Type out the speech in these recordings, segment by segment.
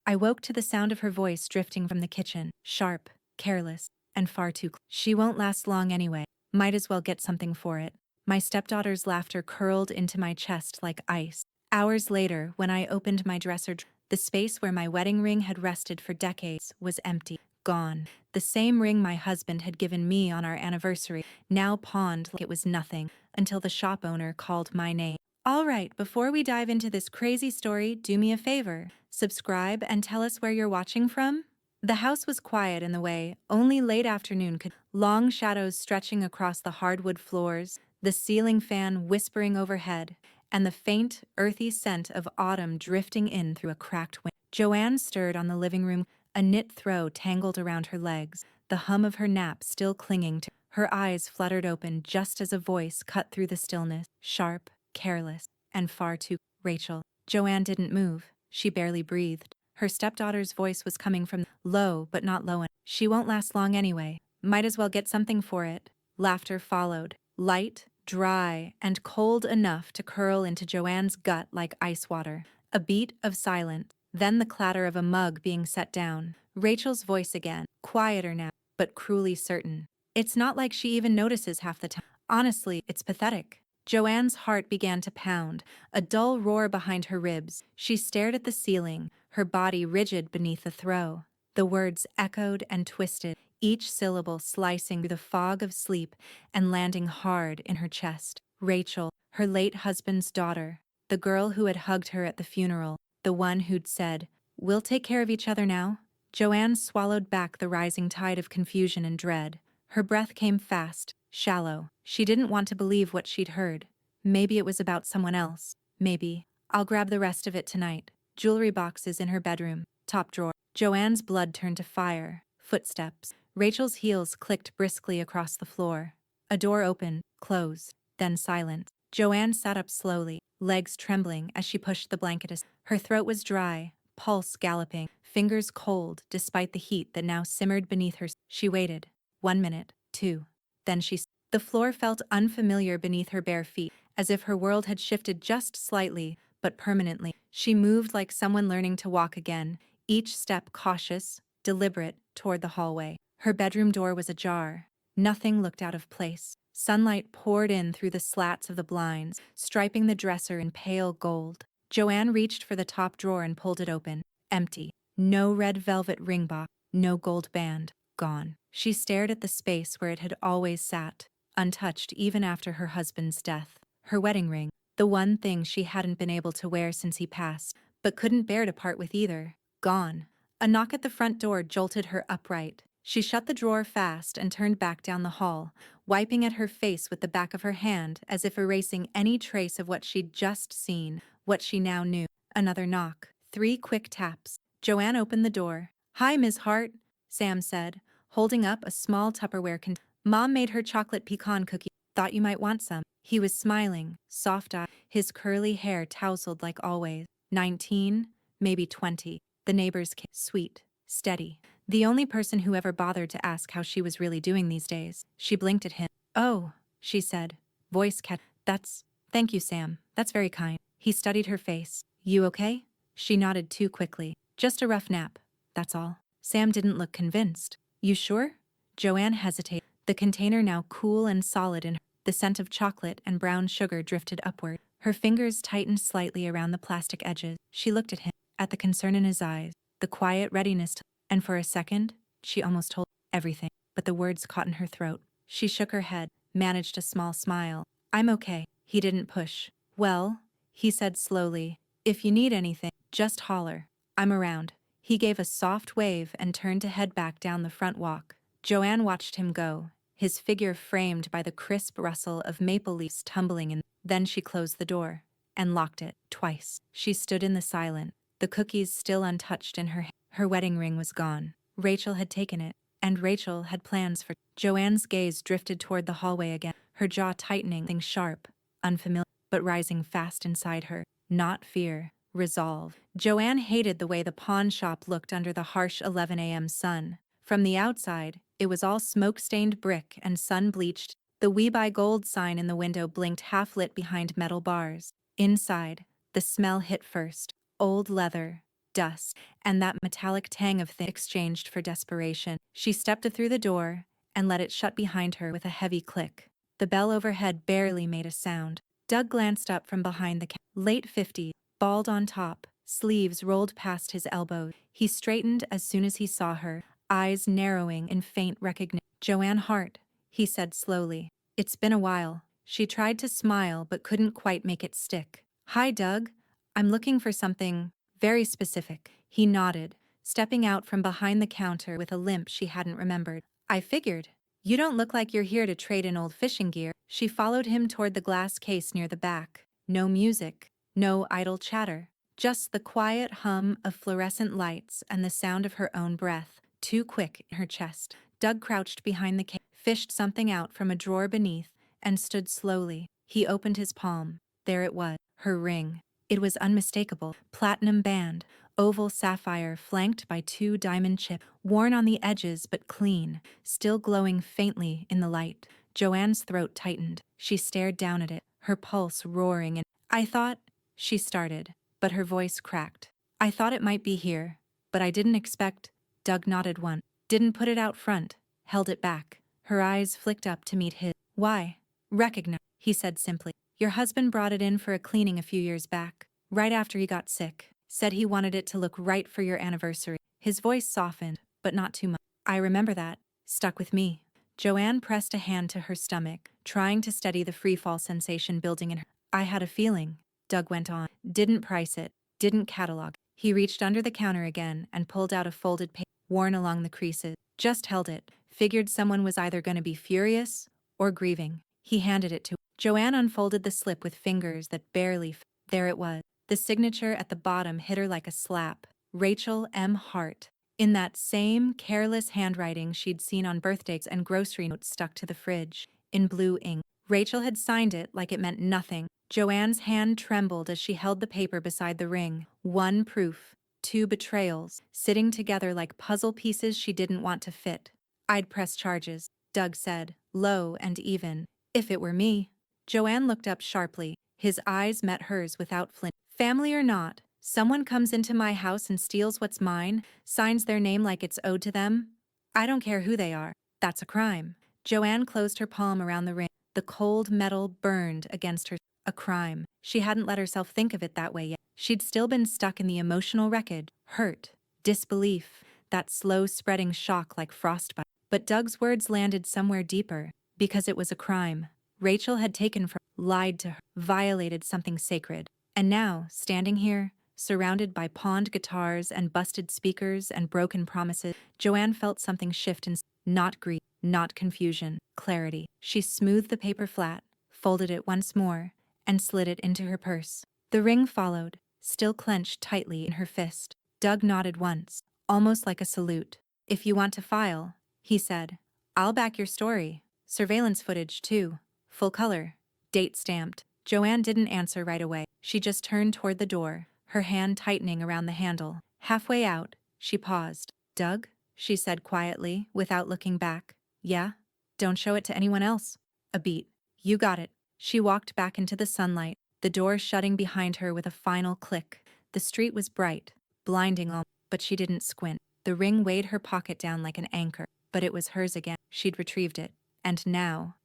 I woke to the sound of her voice drifting from the kitchen, sharp, careless, and far too close. She won't last long anyway. Might as well get something for it. My stepdaughter's laughter curled into my chest like ice. Hours later, when I opened my dresser, the space where my wedding ring had rested for decades was empty, gone. The same ring my husband had given me on our anniversary, now pawned like it was nothing, until the shop owner called my name. All right, before we dive into this crazy story, do me a favor. Subscribe and tell us where you're watching from. The house was quiet in the way only late afternoon could. Long shadows stretching across the hardwood floors, the ceiling fan whispering overhead, and the faint, earthy scent of autumn drifting in through a cracked window. Joanne stirred on the living room, a knit throw tangled around her legs, the hum of her nap still clinging to her. Eyes fluttered open just as a voice cut through the stillness, sharp, careless, and far too. Rachel. Joanne didn't move. She barely breathed. Her stepdaughter's voice was coming from low, but not low enough. She won't last long anyway. Might as well get something for it. Laughter followed, light, dry, and cold enough to curl into Joanne's gut like ice water. A beat of silence, then the clatter of a mug being set down. Rachel's voice again, quieter now, but cruelly certain. It's not like she even notices half the time. Honestly, it's pathetic. Joanne's heart began to pound, a dull roar behind her ribs. She stared at the ceiling, her body rigid beneath the throw. The words echoed and twisted, each syllable slicing through the fog of sleep and landing hard in her chest. Rachel, her late husband's daughter, the girl who had hugged her at the funeral, the one who'd said, "We'll take care of each other now." Joanne swallowed back the rising tide of confusion and dread. Her breath came fast, shallow. She didn't want to believe what she'd heard. Maybe it was about someone else. Maybe. I'll grab the rest of it tonight. Jewelry boxes in her bedroom, top drawer. Joanne's blood turned to fire. Footsteps. Rachel's heels clicked briskly across the floor. A door opened, closed, then silence. Joanne sat up slowly, legs trembling as she pushed the blanket aside. Her throat was dry, pulse galloping, fingers cold despite the heat that now simmered beneath her. She waited. 1 minute, 2. Then the floor felt unfamiliar beneath her bare feet, as if her world had shifted just slightly, but permanently. She moved like someone learning to walk again, each step cautious, deliberate, toward the hallway. Her bedroom door was ajar. Nothing looked out of place. Sunlight poured in through the slats of the blinds, striping the dresser in pale gold. Joanne reached for the top drawer and pulled it open. Empty. No red velvet ring box, no gold band. Gone. She stared at the space where it had always sat, untouched even after her husband's death. Her wedding ring, the one thing she hadn't been able to wear since he passed, but couldn't bear to part with either. Gone. A knock at the front door jolted her upright. She shut the drawer fast and turned back down the hall, wiping at her face with the back of her hand as if erasing any trace of what she'd just seen, what she now knew. Another knock. 3 quick taps. Joanne opened the door. "Hi, Ms. Hart," Sam said, holding up a small Tupperware container. "Mom made her chocolate pecan cookie. Thought you might want some." He was smiling, soft-eyed, his curly hair tousled like always. 19, maybe 20. The neighbor's kid. Sweet, steady. The only person who ever bothered to ask how she was really doing these days. She blinked at him. "Oh," she said, voice catch. Thank you, Sam. That's very kind." He studied her face. "You okay?" She nodded too quickly. "Just a rough nap, that's all." Sam didn't look convinced. "You sure?" Joanne hesitated. The container now cool and solid in her. The scent of chocolate and brown sugar drifted upward. Her fingers tightened slightly around the plastic edges. She looked at him, at the concern in his eyes, the quiet readiness to, and for a second, she almost told everything, but the words caught in her throat. She shook her head, managed a small smile. "I'm okay." He didn't push. "Well," he said slowly, "if you need anything, just holler. I'm around." He gave a soft wave and turned to head back down the front walk. Joanne watched him go, his figure framed by the crisp rustle of maple leaves tumbling in. Then she closed the door and locked it twice. She stood in the silence, the cookies still untouched in her hand. Her wedding ring was gone. Rachel had taken it, and Rachel had plans for. Joanne's gaze drifted toward the hallway again, her jaw tightening, things sharp, unfamiliar, but rising fast inside her. Not fear, resolve. Joanne hated the way the pawn shop looked under the harsh 11 a.m. sun. From the outside, it was all smoke-stained brick and sun-bleached. The "We Buy Gold" sign in the window blinked half-lit behind metal bars. Inside, the smell hit first. Old leather, dust, and that metallic tang of things exchanged for desperation. She stepped through the door and let it shut behind her with a heavy click. The bell overhead barely made a sound. Doug glanced up from behind the late 50s, bald on top, sleeves rolled past his elbows. He straightened as soon as he saw her, eyes narrowing in faint recognition. "Joanne Hart," he said slowly. "It's been a while." She tried to smile but couldn't quite make it stick. "Hi, Doug. I'm looking for something very specific." He nodded, stepping out from behind the counter with a limp she hadn't remembered. "I figured. You don't look like you're here to trade in old fishing gear." She followed him toward the glass case near the back. No music, no idle chatter, just the quiet hum of fluorescent lights and the sound of her own breath, too quick in her chest. Doug crouched behind the case, fished something out from a drawer beneath, and stood slowly. He opened his palm. There it was, her ring. It was unmistakable, platinum band, oval sapphire flanked by 2 diamond chips, worn on the edges but clean, still glowing faintly in the light. Joanne's throat tightened. She stared down at it, her pulse roaring, and "I thought," she started, but her voice cracked. "I thought it might be here, but I didn't expect." Doug nodded once, didn't put it out front, held it back. Her eyes flicked up to meet his. "Why?" "Recognize," he said simply. "Your husband brought it in for a cleaning a few years back, right after he got sick. Said he wanted it to look right for your anniversary." His voice softened, but not too much. "I remember that. Stuck with me." Joanne pressed a hand to her stomach, trying to steady the freefall sensation building in her. "I had a feeling," Doug went on. "Didn't price it, didn't catalog." He reached under the counter again and pulled out a folded paper, worn along the creases. Just held it, figured someone was either going to be furious or grieving. He handed it to her. Joanne unfolded the slip with fingers that barely. There it was. The signature at the bottom hit her like a slap. Rachel M. Hart. In that same careless handwriting she'd seen on birthdays and grocery notes stuck to the fridge, in blue ink. Rachel had signed it like it meant nothing. Joanne's hand trembled as she held the paper beside the ring. 1 proof, 2 betrayals, sitting together like puzzle pieces she didn't want to fit. "I'd press charges," Doug said, low and even. "If it were me." Joanne looked up sharply. His eyes met hers without flint. "Family or not, someone comes into my house and steals what's mine, signs their name like it's owed to them. I don't care who they are. That's a crime." Joanne closed her palm around the ring. The cold metal burned against her. A crime. She hadn't let herself think of it that way yet. She'd still been stuck in the emotional wreckage, hurt, disbelief, that slow spreading shock like frostbite. But Doug's words landed somewhere deeper, because it was a crime. Rachel had taken from, lied to her, violated something sacred. And now, standing here, surrounded by pawned guitars and busted speakers and broken promises, Joanne felt something shift in, not grief, not confusion, clarity. She smoothed the paper flat, folded it once more, and slid it into her purse. The ring followed, still clenched tightly in her fist. Doug nodded once, almost like a salute. "If you want to file," he said, "I'll back your story. Surveillance footage, too. Full color. Date stamped." Joanne didn't answer right away. She just turned toward the door, her hand tightening around the handle. Halfway out, she paused. "Doug?" she said quietly, without looking back. "Yeah? Don't show it to anyone else." A beat. "You got it." She walked back into the sunlight, the door shutting behind her with a final click. The street was bright, blinding all, but she didn't squint. The ring weighed her pocket down like an anchor, but it was hers again. She'd retrieved it. And now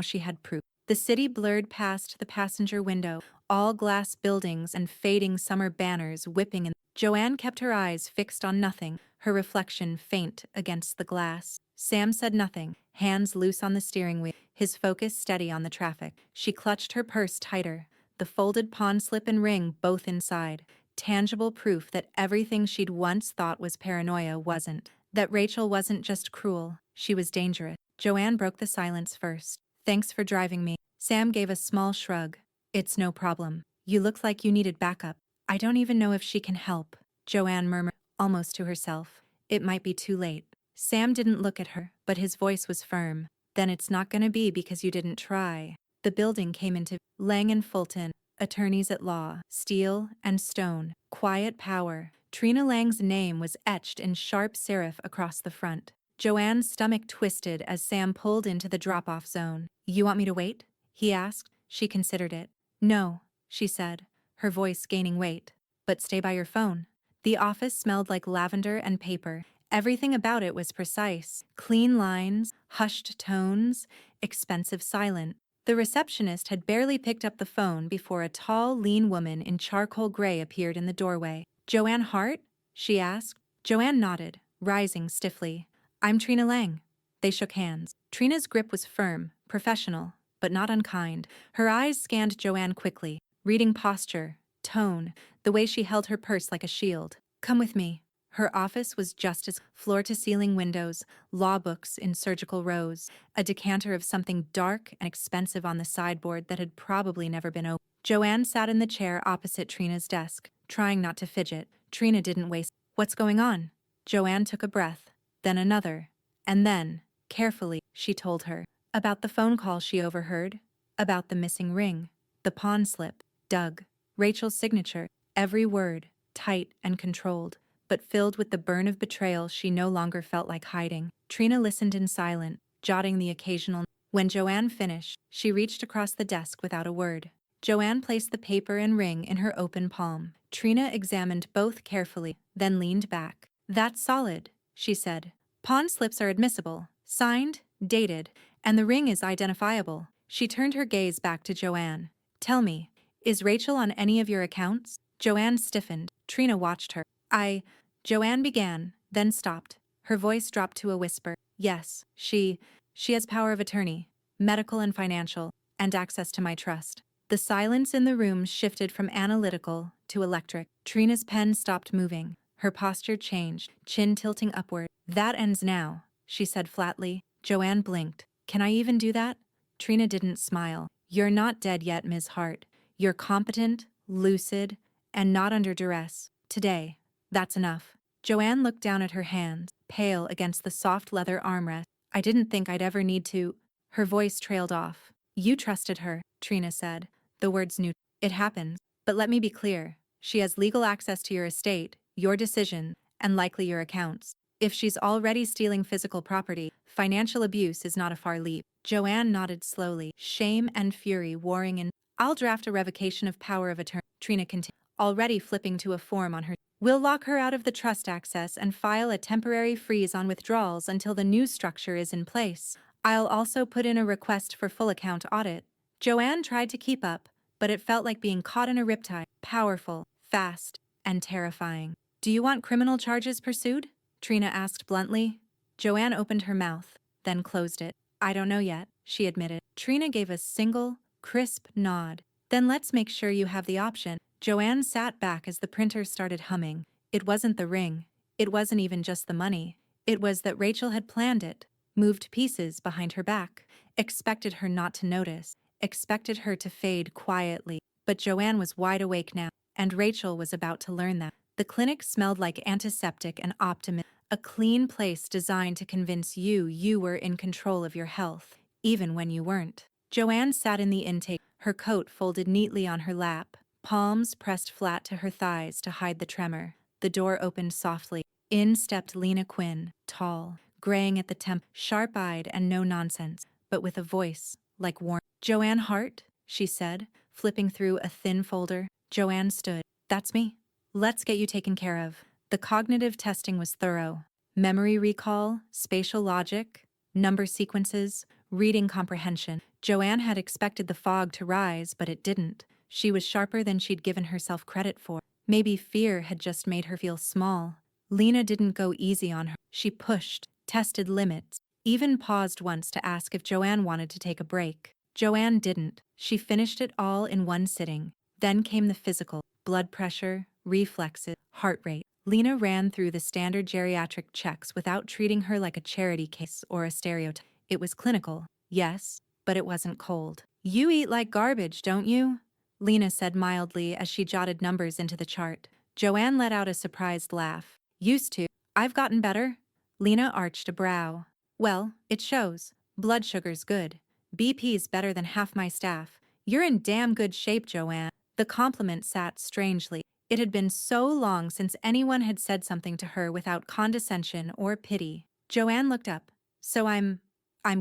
she had proof. The city blurred past the passenger window, all glass buildings and fading summer banners whipping in. Joanne kept her eyes fixed on nothing, her reflection faint against the glass. Sam said nothing, hands loose on the steering wheel, his focus steady on the traffic. She clutched her purse tighter, the folded pawn slip and ring both inside. Tangible proof that everything she'd once thought was paranoia wasn't. That Rachel wasn't just cruel, she was dangerous. Joanne broke the silence first. "Thanks for driving me." Sam gave a small shrug. "It's no problem. You looked like you needed backup." "I don't even know if she can help," Joanne murmured, almost to herself. "It might be too late." Sam didn't look at her, but his voice was firm. "Then it's not gonna be because you didn't try." The building came into Lang and Fulton, attorneys at law, steel and stone, quiet power. Trina Lang's name was etched in sharp serif across the front. Joanne's stomach twisted as Sam pulled into the drop-off zone. "You want me to wait?" he asked. She considered it. "No," she said, her voice gaining weight. "But stay by your phone. The office smelled like lavender and paper. Everything about it was precise. Clean lines, hushed tones, expensive silence. The receptionist had barely picked up the phone before a tall, lean woman in charcoal gray appeared in the doorway. "Joanne Hart?" she asked. Joanne nodded, rising stiffly. "I'm Trina Lang." They shook hands. Trina's grip was firm, professional, but not unkind. Her eyes scanned Joanne quickly, reading posture, tone, the way she held her purse like a shield. "Come with me." Her office was just as floor-to-ceiling windows, law books in surgical rows, a decanter of something dark and expensive on the sideboard that had probably never been opened. Joanne sat in the chair opposite Trina's desk, trying not to fidget. Trina didn't waste. "What's going on?" Joanne took a breath, then another, and then, carefully, she told her. About the phone call she overheard, about the missing ring, the pawn slip, Doug, Rachel's signature, every word, tight and controlled, but filled with the burn of betrayal she no longer felt like hiding. Trina listened in silence, jotting the occasional. When Joanne finished, she reached across the desk without a word. Joanne placed the paper and ring in her open palm. Trina examined both carefully, then leaned back. "That's solid," she said. "Pawn slips are admissible, signed, dated, and the ring is identifiable." She turned her gaze back to Joanne. "Tell me, is Rachel on any of your accounts?" Joanne stiffened. Trina watched her. Joanne began, then stopped. Her voice dropped to a whisper. "Yes, she has power of attorney, medical and financial, and access to my trust." The silence in the room shifted from analytical to electric. Trina's pen stopped moving. Her posture changed, chin tilting upward. "That ends now," she said flatly. Joanne blinked. "Can I even do that?" Trina didn't smile. "You're not dead yet, Ms. Hart. You're competent, lucid, and not under duress. Today. That's enough." Joanne looked down at her hands, pale against the soft leather armrest. "I didn't think I'd ever need to." Her voice trailed off. "You trusted her," Trina said. The words new. "It happens. But let me be clear. She has legal access to your estate, your decisions, and likely your accounts. If she's already stealing physical property, financial abuse is not a far leap." Joanne nodded slowly, shame and fury warring in. "I'll draft a revocation of power of attorney," Trina continued, already flipping to a form on her. "We'll lock her out of the trust access and file a temporary freeze on withdrawals until the new structure is in place. I'll also put in a request for full account audit." Joanne tried to keep up, but it felt like being caught in a riptide, powerful, fast, and terrifying. "Do you want criminal charges pursued?" Trina asked bluntly. Joanne opened her mouth, then closed it. "I don't know yet," she admitted. Trina gave a single, crisp nod. "Then let's make sure you have the option." Joanne sat back as the printer started humming. It wasn't the ring. It wasn't even just the money. It was that Rachel had planned it, moved pieces behind her back, expected her not to notice, expected her to fade quietly. But Joanne was wide awake now, and Rachel was about to learn that. The clinic smelled like antiseptic and optimism, a clean place designed to convince you were in control of your health, even when you weren't. Joanne sat in the intake, her coat folded neatly on her lap, palms pressed flat to her thighs to hide the tremor. The door opened softly. In stepped Lena Quinn, tall, graying at the temp, sharp-eyed and no nonsense, but with a voice like warm. "Joanne Hart," she said, flipping through a thin folder. Joanne stood. "That's me. Let's get you taken care of." The cognitive testing was thorough. Memory recall, spatial logic, number sequences, reading comprehension. Joanne had expected the fog to rise, but it didn't. She was sharper than she'd given herself credit for. Maybe fear had just made her feel small. Lena didn't go easy on her. She pushed, tested limits, even paused once to ask if Joanne wanted to take a break. Joanne didn't. She finished it all in one sitting. Then came the physical. Blood pressure, reflexes, heart rate. Lena ran through the standard geriatric checks without treating her like a charity case or a stereotype. It was clinical, yes, but it wasn't cold. "You eat like garbage, don't you?" Lena said mildly as she jotted numbers into the chart. Joanne let out a surprised laugh. "Used to. I've gotten better." Lena arched a brow. "Well, it shows. Blood sugar's good. BP's better than half my staff. You're in damn good shape, Joanne." The compliment sat strangely. It had been so long since anyone had said something to her without condescension or pity. Joanne looked up. "So I'm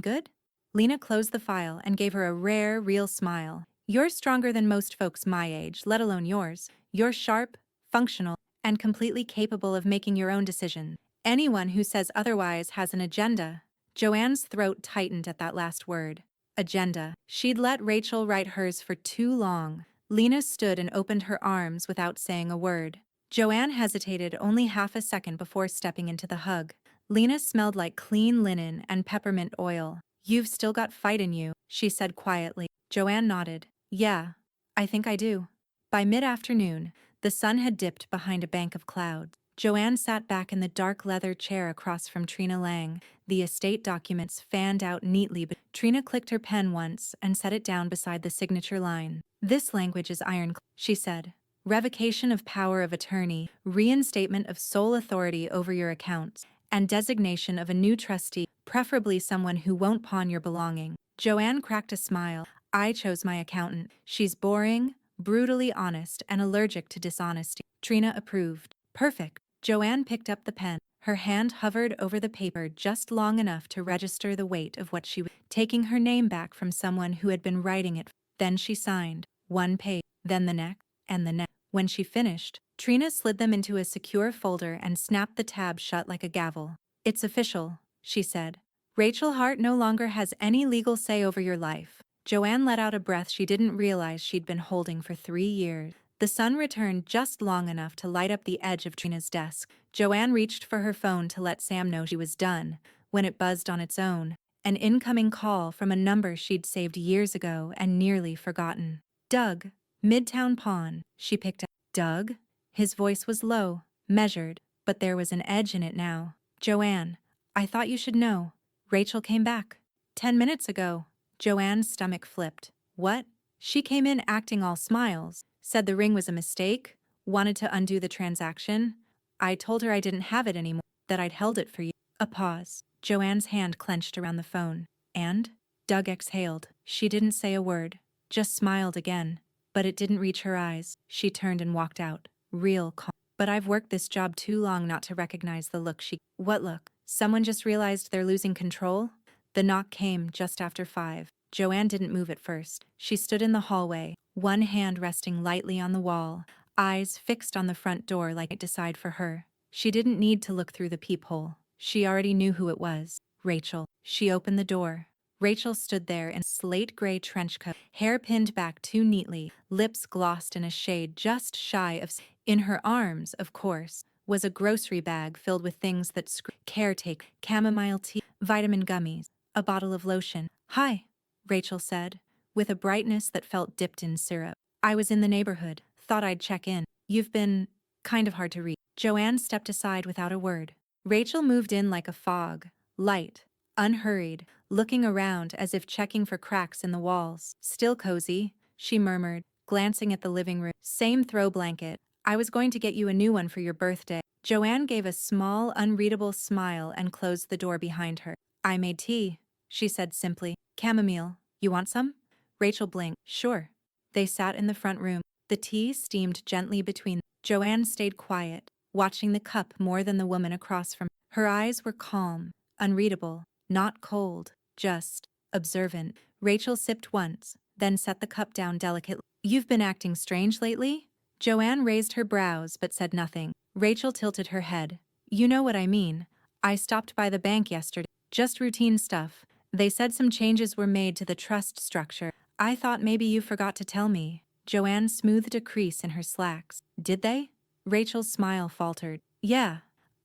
good?" Lena closed the file and gave her a rare, real smile. "You're stronger than most folks my age, let alone yours. You're sharp, functional, and completely capable of making your own decisions. Anyone who says otherwise has an agenda. Joanne's throat tightened at that last word. Agenda. She'd let Rachel write hers for too long. Lena stood and opened her arms without saying a word. Joanne hesitated only half a second before stepping into the hug. Lena smelled like clean linen and peppermint oil. You've still got fight in you, she said quietly. Joanne nodded. Yeah, I think I do. By mid-afternoon, the sun had dipped behind a bank of clouds. Joanne sat back in the dark leather chair across from Trina Lang. The estate documents fanned out neatly, but Trina clicked her pen once and set it down beside the signature line. This language is ironclad, she said. Revocation of power of attorney, reinstatement of sole authority over your accounts, and designation of a new trustee, preferably someone who won't pawn your belongings. Joanne cracked a smile. I chose my accountant. She's boring, brutally honest, and allergic to dishonesty. Trina approved. Perfect. Joanne picked up the pen. Her hand hovered over the paper just long enough to register the weight of what she was taking her name back from someone who had been writing it. Then she signed. One page, then the next, and the next. When she finished, Trina slid them into a secure folder and snapped the tab shut like a gavel. It's official, she said. Rachel Hart no longer has any legal say over your life. Joanne let out a breath she didn't realize she'd been holding for 3 years. The sun returned just long enough to light up the edge of Trina's desk. Joanne reached for her phone to let Sam know she was done, when it buzzed on its own. An incoming call from a number she'd saved years ago and nearly forgotten. Doug, Midtown Pawn, she picked up. Doug? His voice was low, measured, but there was an edge in it now. Joanne, I thought you should know. Rachel came back. 10 minutes ago. Joanne's stomach flipped. What? She came in acting all smiles, said the ring was a mistake, wanted to undo the transaction. I told her I didn't have it anymore, that I'd held it for you. A pause. Joanne's hand clenched around the phone. And? Doug exhaled. She didn't say a word, just smiled again. But it didn't reach her eyes. She turned and walked out. Real calm. But I've worked this job too long not to recognize the look she... What look? Someone just realized they're losing control? The knock came just after 5. Joanne didn't move at first. She stood in the hallway, one hand resting lightly on the wall, eyes fixed on the front door like it decided for her. She didn't need to look through the peephole. She already knew who it was. Rachel. She opened the door. Rachel stood there in a slate-gray trench coat, hair pinned back too neatly, lips glossed in a shade just shy of... In her arms, of course, was a grocery bag filled with things that caretake, chamomile tea, vitamin gummies, a bottle of lotion. Hi, Rachel said, with a brightness that felt dipped in syrup. I was in the neighborhood, thought I'd check in. You've been kind of hard to reach. Joanne stepped aside without a word. Rachel moved in like a fog, light, unhurried, looking around as if checking for cracks in the walls. Still cozy, she murmured, glancing at the living room. Same throw blanket. I was going to get you a new one for your birthday. Joanne gave a small, unreadable smile and closed the door behind her. I made tea, she said simply. Chamomile. You want some? Rachel blinked. Sure. They sat in the front room. The tea steamed gently between them. Joanne stayed quiet, watching the cup more than the woman across from her. Her eyes were calm, unreadable, not cold, just observant. Rachel sipped once, then set the cup down delicately. You've been acting strange lately? Joanne raised her brows but said nothing. Rachel tilted her head. You know what I mean. I stopped by the bank yesterday. Just routine stuff. They said some changes were made to the trust structure. I thought maybe you forgot to tell me. Joanne smoothed a crease in her slacks. Did they? Rachel's smile faltered. Yeah.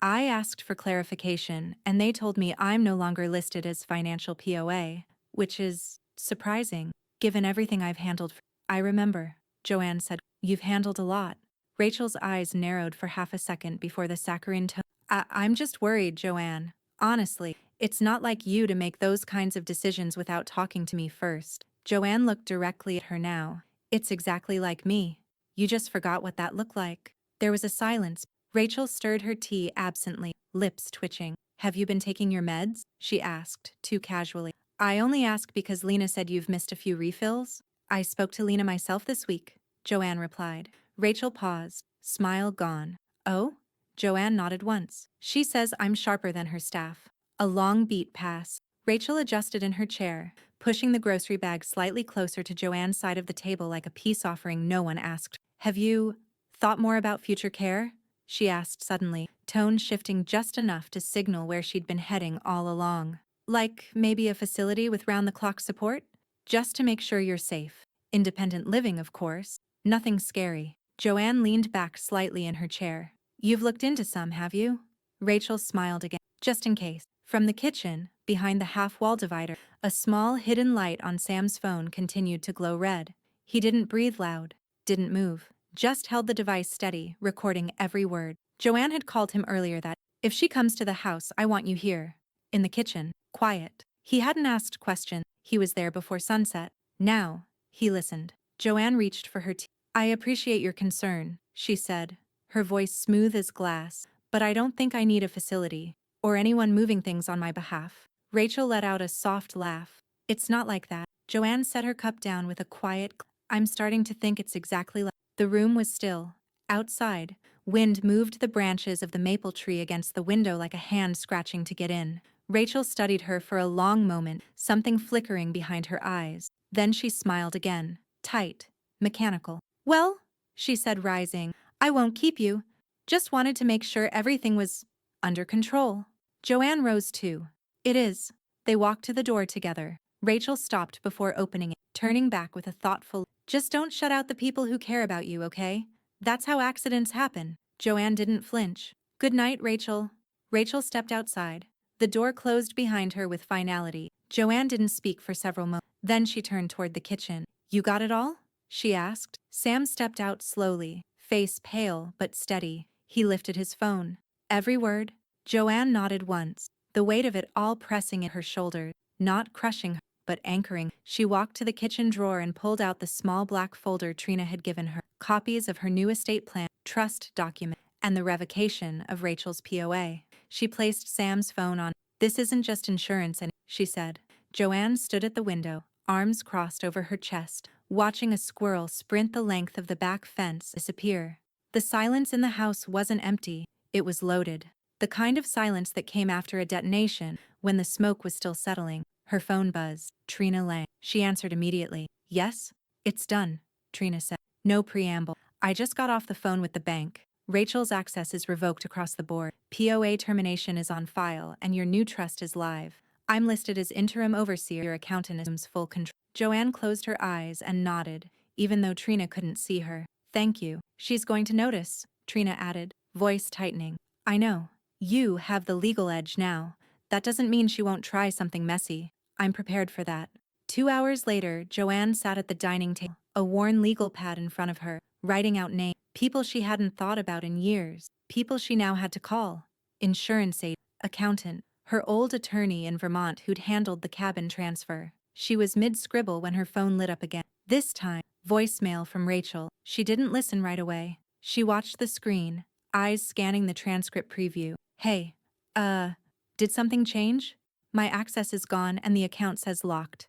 I asked for clarification, and they told me I'm no longer listed as financial POA, which is surprising, given everything I've handled. I remember, Joanne said. You've handled a lot. Rachel's eyes narrowed for half a second before the saccharine tone. I'm just worried, Joanne. Honestly, it's not like you to make those kinds of decisions without talking to me first. Joanne looked directly at her now. It's exactly like me. You just forgot what that looked like. There was a silence. Rachel stirred her tea absently, lips twitching. Have you been taking your meds? She asked, too casually. I only ask because Lena said you've missed a few refills. I spoke to Lena myself this week, Joanne replied. Rachel paused, smile gone. Oh? Joanne nodded once. She says I'm sharper than her staff. A long beat passed. Rachel adjusted in her chair, pushing the grocery bag slightly closer to Joanne's side of the table like a peace offering no one asked. Have you thought more about future care? she asked suddenly, tone shifting just enough to signal where she'd been heading all along. Like maybe a facility with round-the-clock support? Just to make sure you're safe. Independent living, of course. Nothing scary. Joanne leaned back slightly in her chair. You've looked into some, have you? Rachel smiled again. Just in case. From the kitchen, behind the half-wall divider, a small hidden light on Sam's phone continued to glow red. He didn't breathe loud, didn't move, just held the device steady, recording every word. Joanne had called him earlier that, if she comes to the house, I want you here. In the kitchen, quiet. He hadn't asked questions. He was there before sunset. Now, he listened. Joanne reached for her tea. I appreciate your concern, she said, her voice smooth as glass, but I don't think I need a facility, or anyone moving things on my behalf. Rachel let out a soft laugh. It's not like that. Joanne set her cup down with a quiet I'm starting to think it's exactly like. The room was still. Outside, wind moved the branches of the maple tree against the window like a hand scratching to get in. Rachel studied her for a long moment, something flickering behind her eyes. Then she smiled again, tight, mechanical. Well, she said, rising, I won't keep you. Just wanted to make sure everything was under control. Joanne rose too. It is. They walked to the door together. Rachel stopped before opening it, turning back with a thoughtful, just don't shut out the people who care about you, okay? That's how accidents happen. Joanne didn't flinch. Good night, Rachel. Rachel stepped outside. The door closed behind her with finality. Joanne didn't speak for several moments. Then she turned toward the kitchen. You got it all? She asked. Sam stepped out slowly, face pale but steady. He lifted his phone. Every word. Joanne nodded once, the weight of it all pressing at her shoulders, not crushing her, but anchoring. She walked to the kitchen drawer and pulled out the small black folder Trina had given her, copies of her new estate plan, trust document, and the revocation of Rachel's POA. She placed Sam's phone on. This isn't just insurance, she said. Joanne stood at the window, arms crossed over her chest, watching a squirrel sprint the length of the back fence disappear. The silence in the house wasn't empty, it was loaded. The kind of silence that came after a detonation, when the smoke was still settling. Her phone buzzed. Trina Lang. She answered immediately. Yes? It's done, Trina said. No preamble. I just got off the phone with the bank. Rachel's access is revoked across the board. POA termination is on file, and your new trust is live. I'm listed as interim overseer. Your accountant assumes full control. Joanne closed her eyes and nodded, even though Trina couldn't see her. Thank you. She's going to notice, Trina added, voice tightening. I know. You have the legal edge now. That doesn't mean she won't try something messy. I'm prepared for that. 2 hours later, Joanne sat at the dining table, a worn legal pad in front of her, writing out names, people she hadn't thought about in years, people she now had to call. Insurance agent, accountant, her old attorney in Vermont who'd handled the cabin transfer. She was mid-scribble when her phone lit up again. This time, voicemail from Rachel. She didn't listen right away. She watched the screen, eyes scanning the transcript preview. Hey, did something change? My access is gone and the account says locked.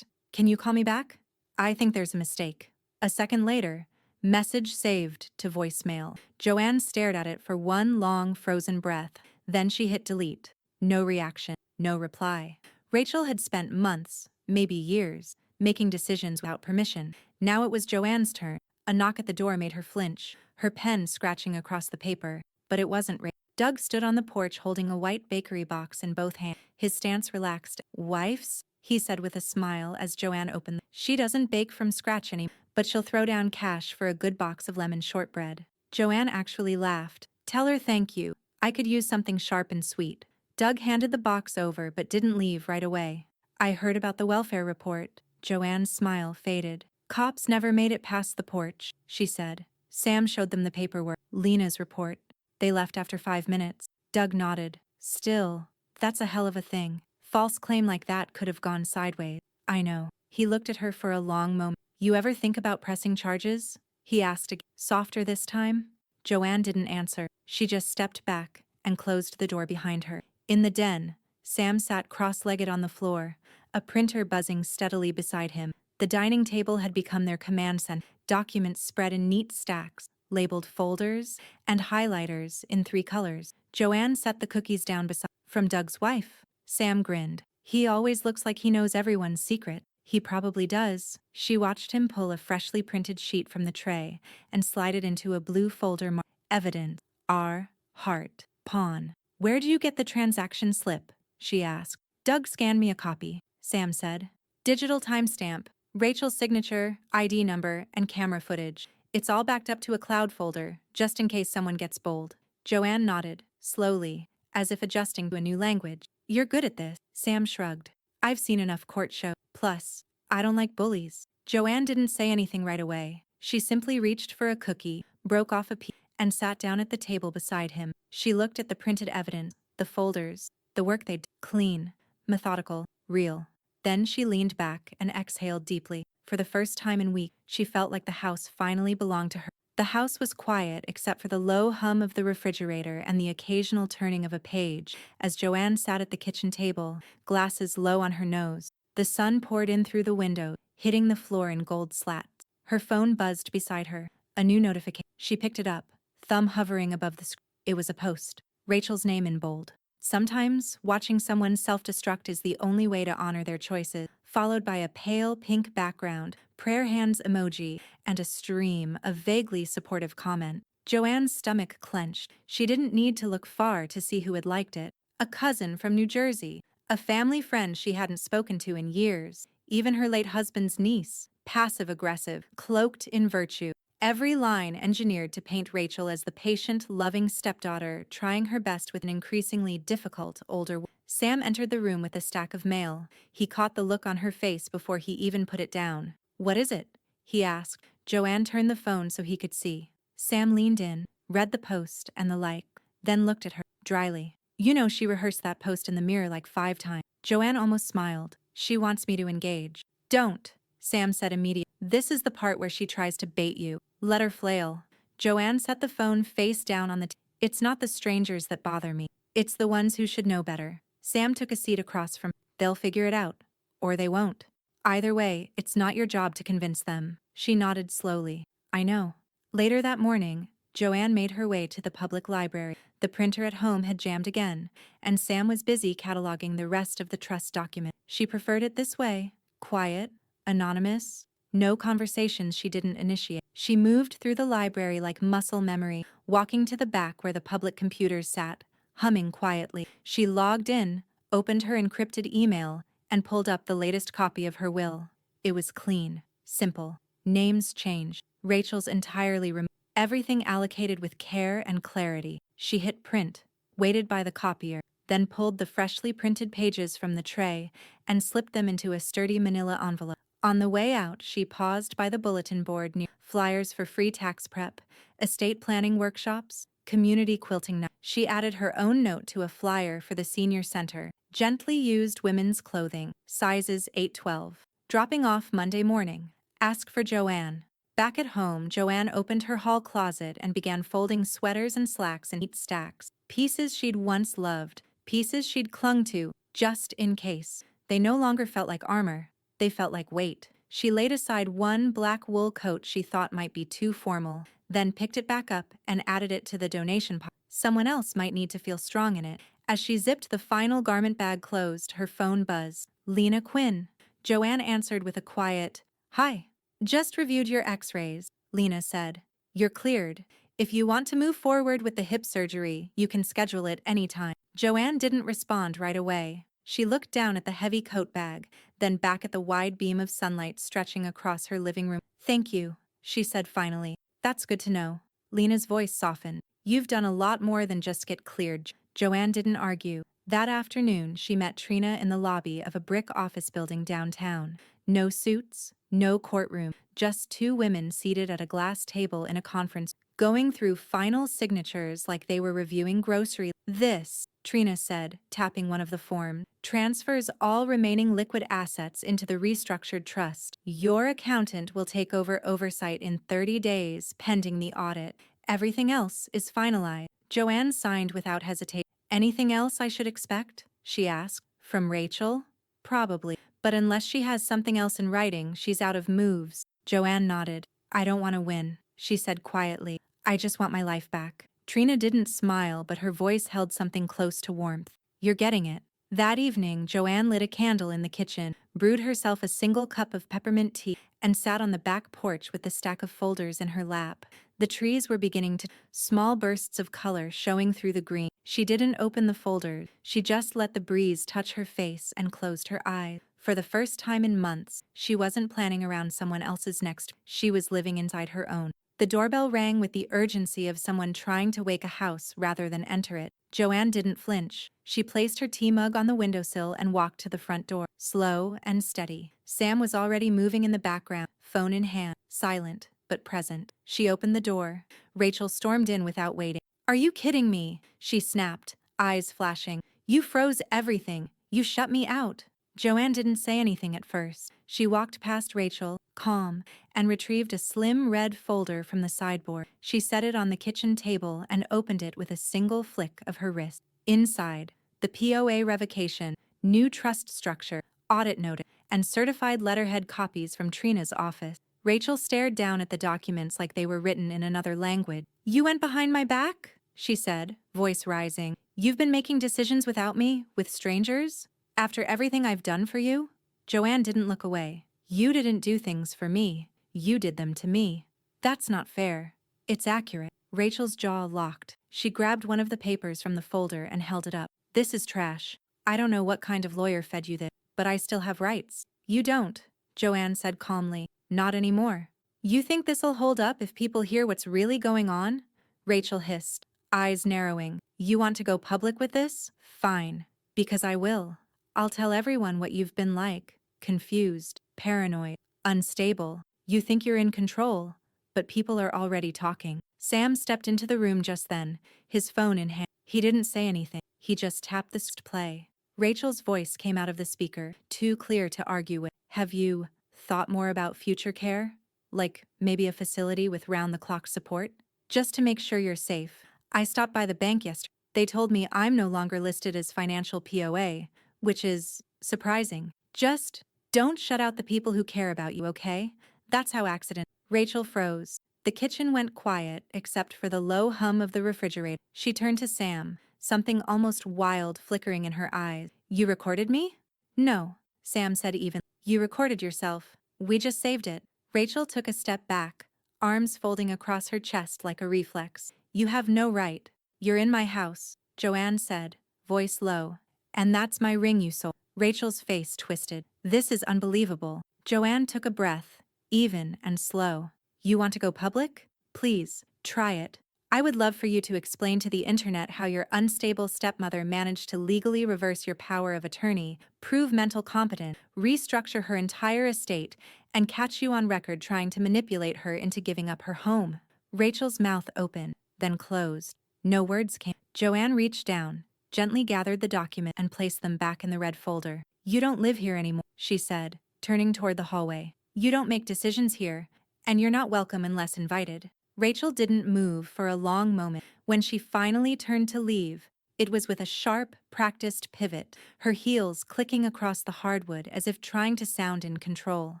Can you call me back? I think there's a mistake. A second later, message saved to voicemail. Joanne stared at it for one long frozen breath. Then she hit delete. No reaction, no reply. Rachel had spent months, maybe years, making decisions without permission. Now it was Joanne's turn. A knock at the door made her flinch, her pen scratching across the paper. But it wasn't Rachel. Doug stood on the porch holding a white bakery box in both hands, his stance relaxed. Wife's? He said with a smile as Joanne opened. She doesn't bake from scratch anymore, but she'll throw down cash for a good box of lemon shortbread. Joanne actually laughed. Tell her thank you. I could use something sharp and sweet. Doug handed the box over but didn't leave right away. I heard about the welfare report. Joanne's smile faded. Cops never made it past the porch, she said. Sam showed them the paperwork. Lena's report. They left after 5 minutes. Doug nodded. Still, that's a hell of a thing. False claim like that could have gone sideways. I know. He looked at her for a long moment. You ever think about pressing charges? He asked again, softer this time. Joanne didn't answer. She just stepped back and closed the door behind her. In the den, Sam sat cross-legged on the floor, a printer buzzing steadily beside him. The dining table had become their command center, documents spread in neat stacks, labeled folders and highlighters in 3 colors. Joanne set the cookies down beside from Doug's wife. Sam grinned. He always looks like he knows everyone's secret. He probably does. She watched him pull a freshly printed sheet from the tray and slide it into a blue folder marked evidence. R. Heart. Pawn. Where do you get the transaction slip? She asked. Doug scanned me a copy, Sam said. Digital timestamp, Rachel's signature, ID number, and camera footage. It's all backed up to a cloud folder, just in case someone gets bold. Joanne nodded, slowly, as if adjusting to a new language. You're good at this, Sam shrugged. I've seen enough court shows. Plus, I don't like bullies. Joanne didn't say anything right away. She simply reached for a cookie, broke off a piece, and sat down at the table beside him. She looked at the printed evidence, the folders, the work they'd done. Clean, methodical, real. Then she leaned back and exhaled deeply. For the first time in weeks, she felt like the house finally belonged to her. The house was quiet except for the low hum of the refrigerator and the occasional turning of a page as Joanne sat at the kitchen table, glasses low on her nose. The sun poured in through the window, hitting the floor in gold slats. Her phone buzzed beside her. A new notification. She picked it up, thumb hovering above the screen. It was a post. Rachel's name in bold. Sometimes, watching someone self-destruct is the only way to honor their choices, followed by a pale pink background, prayer hands emoji, and a stream of vaguely supportive comment. Joanne's stomach clenched. She didn't need to look far to see who had liked it. A cousin from New Jersey. A family friend she hadn't spoken to in years. Even her late husband's niece. Passive-aggressive, cloaked in virtue. Every line engineered to paint Rachel as the patient, loving stepdaughter, trying her best with an increasingly difficult older woman. Sam entered the room with a stack of mail. He caught the look on her face before he even put it down. What is it? He asked. Joanne turned the phone so he could see. Sam leaned in, read the post and the like, then looked at her, dryly. You know she rehearsed that post in the mirror like 5 times. Joanne almost smiled. She wants me to engage. Don't, Sam said immediately. This is the part where she tries to bait you. Let her flail. Joanne set the phone face down on the It's not the strangers that bother me. It's the ones who should know better. Sam took a seat across from. They'll figure it out. Or they won't. Either way, it's not your job to convince them. She nodded slowly. I know. Later that morning, Joanne made her way to the public library. The printer at home had jammed again, and Sam was busy cataloging the rest of the trust document. She preferred it this way. Quiet, anonymous, no conversations she didn't initiate. She moved through the library like muscle memory, walking to the back where the public computers sat, humming quietly. She logged in, opened her encrypted email, and pulled up the latest copy of her will. It was clean, simple. Names changed. Rachel's entirely removed. Everything allocated with care and clarity. She hit print, waited by the copier, then pulled the freshly printed pages from the tray and slipped them into a sturdy manila envelope. On the way out, she paused by the bulletin board near flyers for free tax prep, estate planning workshops, community quilting night. She added her own note to a flyer for the senior center. Gently used women's clothing, sizes 8-12. Dropping off Monday morning. Ask for Joanne. Back at home, Joanne opened her hall closet and began folding sweaters and slacks in neat stacks. Pieces she'd once loved, pieces she'd clung to, just in case. They no longer felt like armor. They felt like weight. She laid aside one black wool coat she thought might be too formal, then picked it back up and added it to the donation pile. Someone else might need to feel strong in it. As she zipped the final garment bag closed, her phone buzzed. Lena Quinn. Joanne answered with a quiet, "Hi. Just reviewed your x-rays," Lena said. "You're cleared. If you want to move forward with the hip surgery, you can schedule it anytime." Joanne didn't respond right away. She looked down at the heavy coat bag, then back at the wide beam of sunlight stretching across her living room. "Thank you," she said finally. "That's good to know." Lena's voice softened. "You've done a lot more than just get cleared." Joanne didn't argue. That afternoon, she met Trina in the lobby of a brick office building downtown. No suits, no courtroom, just 2 women seated at a glass table in a conference, going through final signatures like they were reviewing grocery. "This," Trina said, tapping one of the forms, "transfers all remaining liquid assets into the restructured trust. Your accountant will take over oversight in 30 days, pending the audit. Everything else is finalized." Joanne signed without hesitation. "Anything else I should expect?" she asked. "From Rachel?" "Probably. But unless she has something else in writing, she's out of moves." Joanne nodded. "I don't want to win," she said quietly. "I just want my life back." Trina didn't smile, but her voice held something close to warmth. "You're getting it." That evening, Joanne lit a candle in the kitchen, brewed herself a single cup of peppermint tea, and sat on the back porch with the stack of folders in her lap. The trees were beginning to small bursts of color showing through the green. She didn't open the folder, she just let the breeze touch her face and closed her eyes. For the first time in months, she wasn't planning around someone else's next. She was living inside her own. The doorbell rang with the urgency of someone trying to wake a house rather than enter it. Joanne didn't flinch. She placed her tea mug on the windowsill and walked to the front door, slow and steady. Sam was already moving in the background, phone in hand, silent but present. She opened the door. Rachel stormed in without waiting. "Are you kidding me?" she snapped, eyes flashing. "You froze everything. You shut me out." Joanne didn't say anything at first. She walked past Rachel, calm, and retrieved a slim red folder from the sideboard. She set it on the kitchen table and opened it with a single flick of her wrist. Inside, the POA revocation, new trust structure, audit notice, and certified letterhead copies from Trina's office. Rachel stared down at the documents like they were written in another language. "You went behind my back?" she said, voice rising. "You've been making decisions without me, with strangers? After everything I've done for you?" Joanne didn't look away. "You didn't do things for me. You did them to me. That's not fair." "It's accurate." Rachel's jaw locked. She grabbed one of the papers from the folder and held it up. "This is trash. I don't know what kind of lawyer fed you this, but I still have rights." "You don't," Joanne said calmly. "Not anymore." "You think this'll hold up if people hear what's really going on?" Rachel hissed, eyes narrowing. "You want to go public with this? Fine. Because I will. I'll tell everyone what you've been like. Confused, paranoid, unstable. You think you're in control, but people are already talking." Sam stepped into the room just then, his phone in hand. He didn't say anything. He just tapped the play. Rachel's voice came out of the speaker, too clear to argue with. "Have you thought more about future care? Like maybe a facility with round-the-clock support? Just to make sure you're safe. I stopped by the bank yesterday. They told me I'm no longer listed as financial POA, which is surprising. Just don't shut out the people who care about you, okay? That's how accident." Rachel froze. The kitchen went quiet except for the low hum of the refrigerator. She turned to Sam, something almost wild flickering in her eyes. "You recorded me?" "No," Sam said evenly. "You recorded yourself. We just saved it." Rachel took a step back, arms folding across her chest like a reflex. "You have no right. You're in my house," Joanne said, voice low. "And that's my ring you sold." Rachel's face twisted. "This is unbelievable." Joanne took a breath, even and slow. "You want to go public? Please, try it. I would love for you to explain to the internet how your unstable stepmother managed to legally reverse your power of attorney, prove mental competence, restructure her entire estate, and catch you on record trying to manipulate her into giving up her home." Rachel's mouth opened, then closed. No words came. Joanne reached down, gently gathered the document and placed them back in the red folder. "You don't live here anymore," she said, turning toward the hallway. "You don't make decisions here, and you're not welcome unless invited." Rachel didn't move for a long moment. When she finally turned to leave, it was with a sharp, practiced pivot, her heels clicking across the hardwood as if trying to sound in control.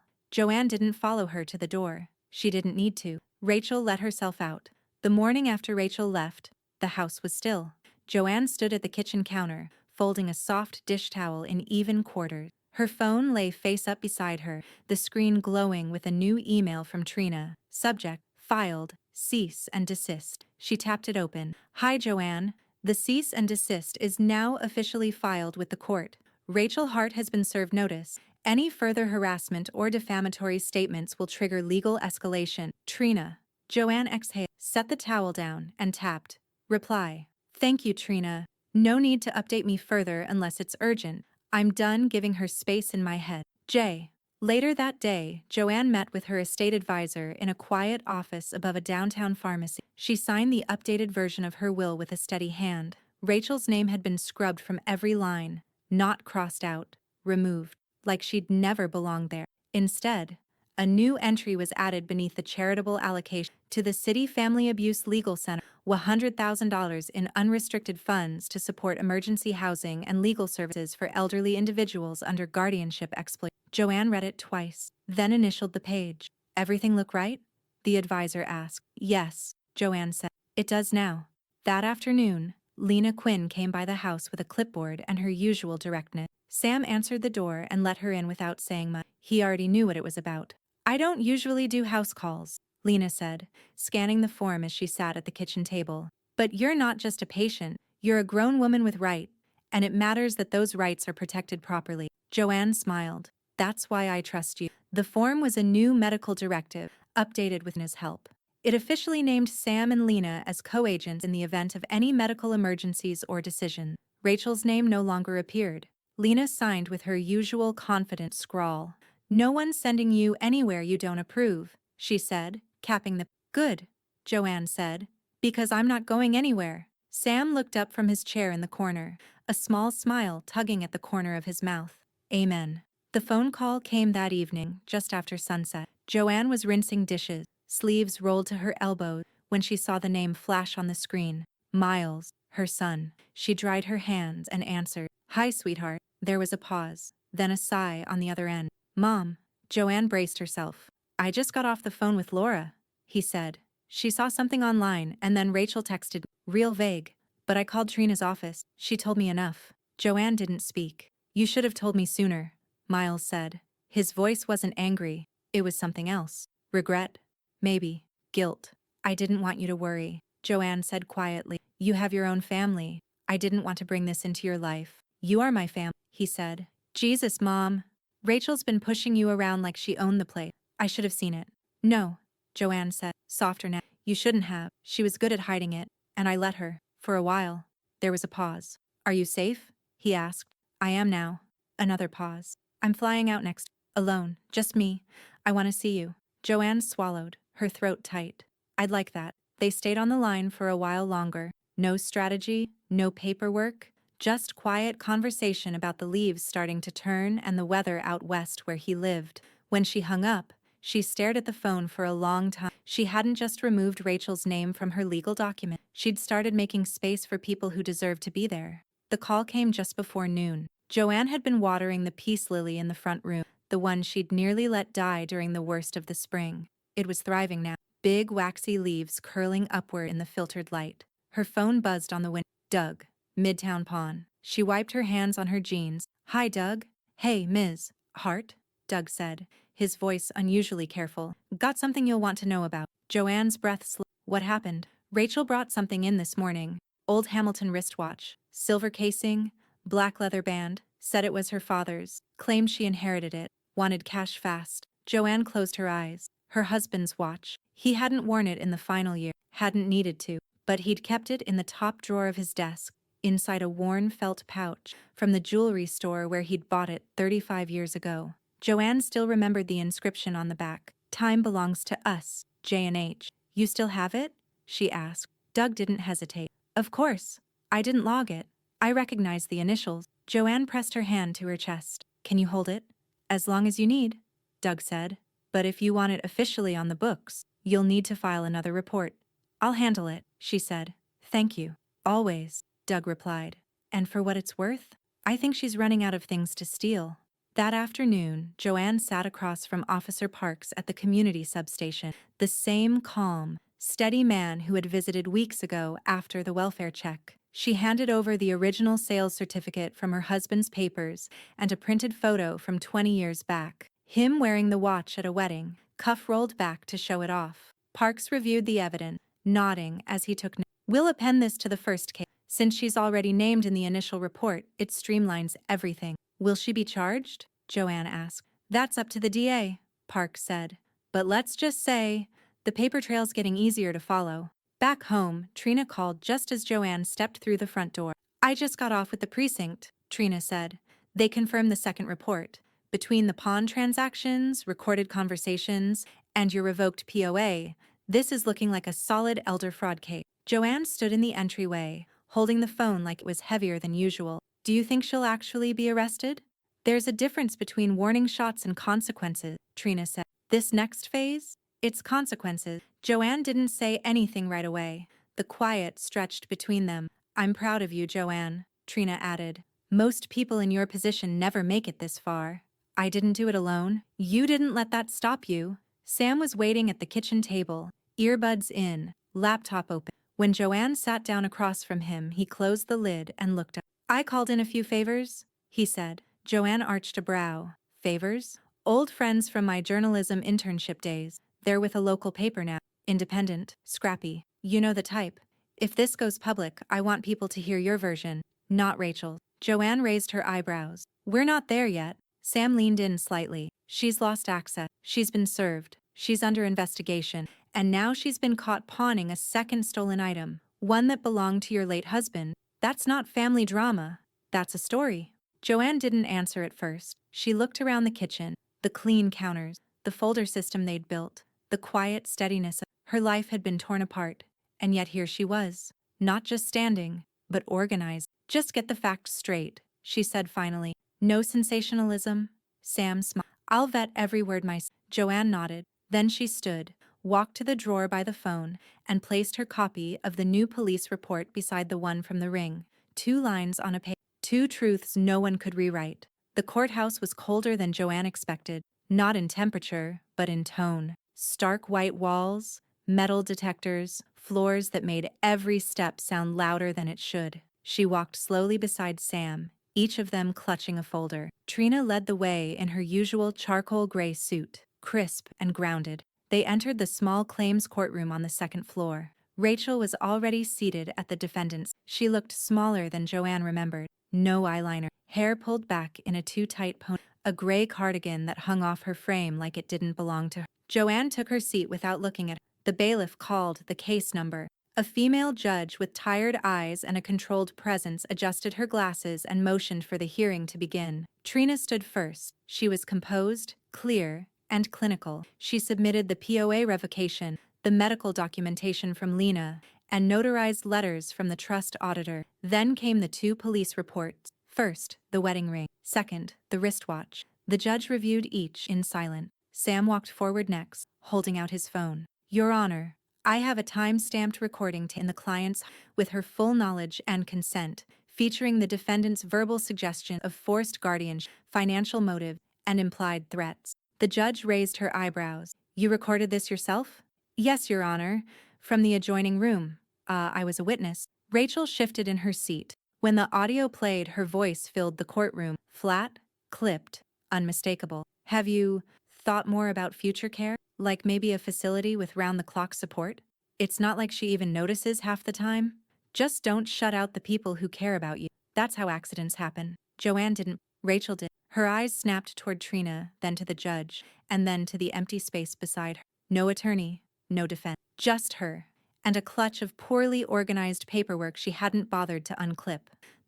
Joanne didn't follow her to the door. She didn't need to. Rachel let herself out. The morning after Rachel left, the house was still. Joanne stood at the kitchen counter, folding a soft dish towel in even quarters. Her phone lay face up beside her, the screen glowing with a new email from Trina. Subject: filed, cease and desist. She tapped it open. "Hi, Joanne. The cease and desist is now officially filed with the court. Rachel Hart has been served notice. Any further harassment or defamatory statements will trigger legal escalation. Trina." Joanne exhaled, set the towel down, and tapped. Reply: "Thank you, Trina. No need to update me further unless it's urgent. I'm done giving her space in my head. J." Later that day, Joanne met with her estate advisor in a quiet office above a downtown pharmacy. She signed the updated version of her will with a steady hand. Rachel's name had been scrubbed from every line, not crossed out, removed, like she'd never belonged there. Instead, a new entry was added beneath the charitable allocation to the City Family Abuse Legal Center, $100,000 in unrestricted funds to support emergency housing and legal services for elderly individuals under guardianship exploitation. Joanne read it twice, then initialed the page. "Everything look right?" the advisor asked. "Yes," Joanne said. "It does now." That afternoon, Lena Quinn came by the house with a clipboard and her usual directness. Sam answered the door and let her in without saying much. He already knew what it was about. "I don't usually do house calls," Lena said, scanning the form as she sat at the kitchen table. But you're not just a patient, you're a grown woman with rights, and it matters that those rights are protected properly. Joanne smiled. That's why I trust you. The form was a new medical directive, updated with Lena's help. It officially named Sam and Lena as co-agents in the event of any medical emergencies or decisions. Rachel's name no longer appeared. Lena signed with her usual confident scrawl. No one's sending you anywhere you don't approve, she said, capping the— Good, Joanne said, because I'm not going anywhere. Sam looked up from his chair in the corner, a small smile tugging at the corner of his mouth. Amen. The phone call came that evening, just after sunset. Joanne was rinsing dishes, sleeves rolled to her elbows, when she saw the name flash on the screen. Miles, her son. She dried her hands and answered, "Hi, sweetheart." There was a pause, then a sigh on the other end. "Mom." Joanne braced herself. "I just got off the phone with Laura," he said. She saw something online, and then Rachel texted, real vague. "But I called Trina's office. She told me enough." Joanne didn't speak. "You should have told me sooner," Miles said. His voice wasn't angry. It was something else. Regret? Maybe. Guilt. "I didn't want you to worry," Joanne said quietly. "You have your own family. I didn't want to bring this into your life." "You are my family," he said. "Jesus, Mom. Rachel's been pushing you around like she owned the place. I should have seen it." "No," Joanne said, softer now. "You shouldn't have. She was good at hiding it, and I let her. For a while." There was a pause. "Are you safe?" he asked. "I am now." Another pause. "I'm flying out next. Alone. Just me. I want to see you." Joanne swallowed, her throat tight. "I'd like that." They stayed on the line for a while longer. No strategy, no paperwork, just quiet conversation about the leaves starting to turn and the weather out west where he lived. When she hung up, she stared at the phone for a long time. She hadn't just removed Rachel's name from her legal document. She'd started making space for people who deserved to be there. The call came just before noon. Joanne had been watering the peace lily in the front room, the one she'd nearly let die during the worst of the spring. It was thriving now, big waxy leaves curling upward in the filtered light. Her phone buzzed on the window. Doug, Midtown Pawn. She wiped her hands on her jeans. "Hi, Doug." "Hey, Ms. Hart," Doug said, his voice unusually careful. "Got something you'll want to know about." Joanne's breath slowed. "What happened?" "Rachel brought something in this morning. Old Hamilton wristwatch. Silver casing, black leather band. Said it was her father's. Claimed she inherited it. Wanted cash fast." Joanne closed her eyes. Her husband's watch. He hadn't worn it in the final year. Hadn't needed to. But he'd kept it in the top drawer of his desk, inside a worn felt pouch, from the jewelry store where he'd bought it 35 years ago. Joanne still remembered the inscription on the back. "Time belongs to us, J&H. "You still have it?" she asked. Doug didn't hesitate. "Of course. I didn't log it. I recognized the initials." Joanne pressed her hand to her chest. "Can you hold it?" "As long as you need," Doug said. "But if you want it officially on the books, you'll need to file another report." "I'll handle it," she said. "Thank you." "Always," Doug replied. "And for what it's worth, I think she's running out of things to steal." That afternoon, Joanne sat across from Officer Parks at the community substation, the same calm, steady man who had visited weeks ago after the welfare check. She handed over the original sales certificate from her husband's papers and a printed photo from 20 years back. Him wearing the watch at a wedding, cuff rolled back to show it off. Parks reviewed the evidence, nodding as he took notes. "We'll append this to the first case. Since she's already named in the initial report, it streamlines everything." "Will she be charged?" Joanne asked. "That's up to the DA," Parks said. "But let's just say, the paper trail's getting easier to follow." Back home, Trina called just as Joanne stepped through the front door. "I just got off with the precinct," Trina said. "They confirmed the second report. Between the pawn transactions, recorded conversations, and your revoked POA, this is looking like a solid elder fraud case." Joanne stood in the entryway, holding the phone like it was heavier than usual. "Do you think she'll actually be arrested?" "There's a difference between warning shots and consequences," Trina said. "This next phase? It's consequences." Joanne didn't say anything right away. The quiet stretched between them. "I'm proud of you, Joanne," Trina added. "Most people in your position never make it this far." "I didn't do it alone. You didn't let that stop you." Sam was waiting at the kitchen table, earbuds in, laptop open. When Joanne sat down across from him, he closed the lid and looked up. "I called in a few favors," he said. Joanne arched a brow. "Favors?" "Old friends from my journalism internship days. They're with a local paper now. Independent, scrappy. You know the type. If this goes public, I want people to hear your version, not Rachel's. Joanne raised her eyebrows. We're not there yet. Sam leaned in slightly. She's lost access. She's been served. She's under investigation. And now she's been caught pawning a second stolen item. One that belonged to your late husband. That's not family drama. That's a story. Joanne didn't answer at first. She looked around the kitchen, the clean counters, the folder system they'd built, the quiet steadiness of her life had been torn apart. And yet here she was, not just standing, but organized. Just get the facts straight, she said finally. No sensationalism? Sam smiled. I'll vet every word myself. Joanne nodded. Then she stood, walked to the drawer by the phone, and placed her copy of the new police report beside the one from the Ring. 2 lines on a page. 2 truths no one could rewrite. The courthouse was colder than Joanne expected, not in temperature, but in tone. Stark white walls, metal detectors, floors that made every step sound louder than it should. She walked slowly beside Sam, each of them clutching a folder. Trina led the way in her usual charcoal gray suit, crisp and grounded. They entered the small claims courtroom on the 2nd floor. Rachel was already seated at the defendant's. She looked smaller than Joanne remembered. No eyeliner, hair pulled back in a too tight pony, a gray cardigan that hung off her frame like it didn't belong to her. Joanne took her seat without looking at her. The bailiff called the case number. A female judge with tired eyes and a controlled presence adjusted her glasses and motioned for the hearing to begin. Trina stood first. She was composed, clear, and clinical. She submitted the POA revocation, the medical documentation from Lena, and notarized letters from the trust auditor. Then came the 2 police reports. First, the wedding ring. Second, the wristwatch. The judge reviewed each in silence. Sam walked forward next, holding out his phone. Your Honor, I have a time-stamped recording in the client's with her full knowledge and consent, featuring the defendant's verbal suggestion of forced guardianship, financial motive, and implied threats. The judge raised her eyebrows. You recorded this yourself? Yes, Your Honor. From the adjoining room. I was a witness. Rachel shifted in her seat. When the audio played, her voice filled the courtroom. Flat, clipped, unmistakable. Have you thought more about future care? Like maybe a facility with round-the-clock support? It's not like she even notices half the time. Just don't shut out the people who care about you. That's how accidents happen. Joanne didn't. Rachel did. Her eyes snapped toward Trina, then to the judge, and then to the empty space beside her. No attorney, no defense. Just her. And a clutch of poorly organized paperwork she hadn't bothered to unclip.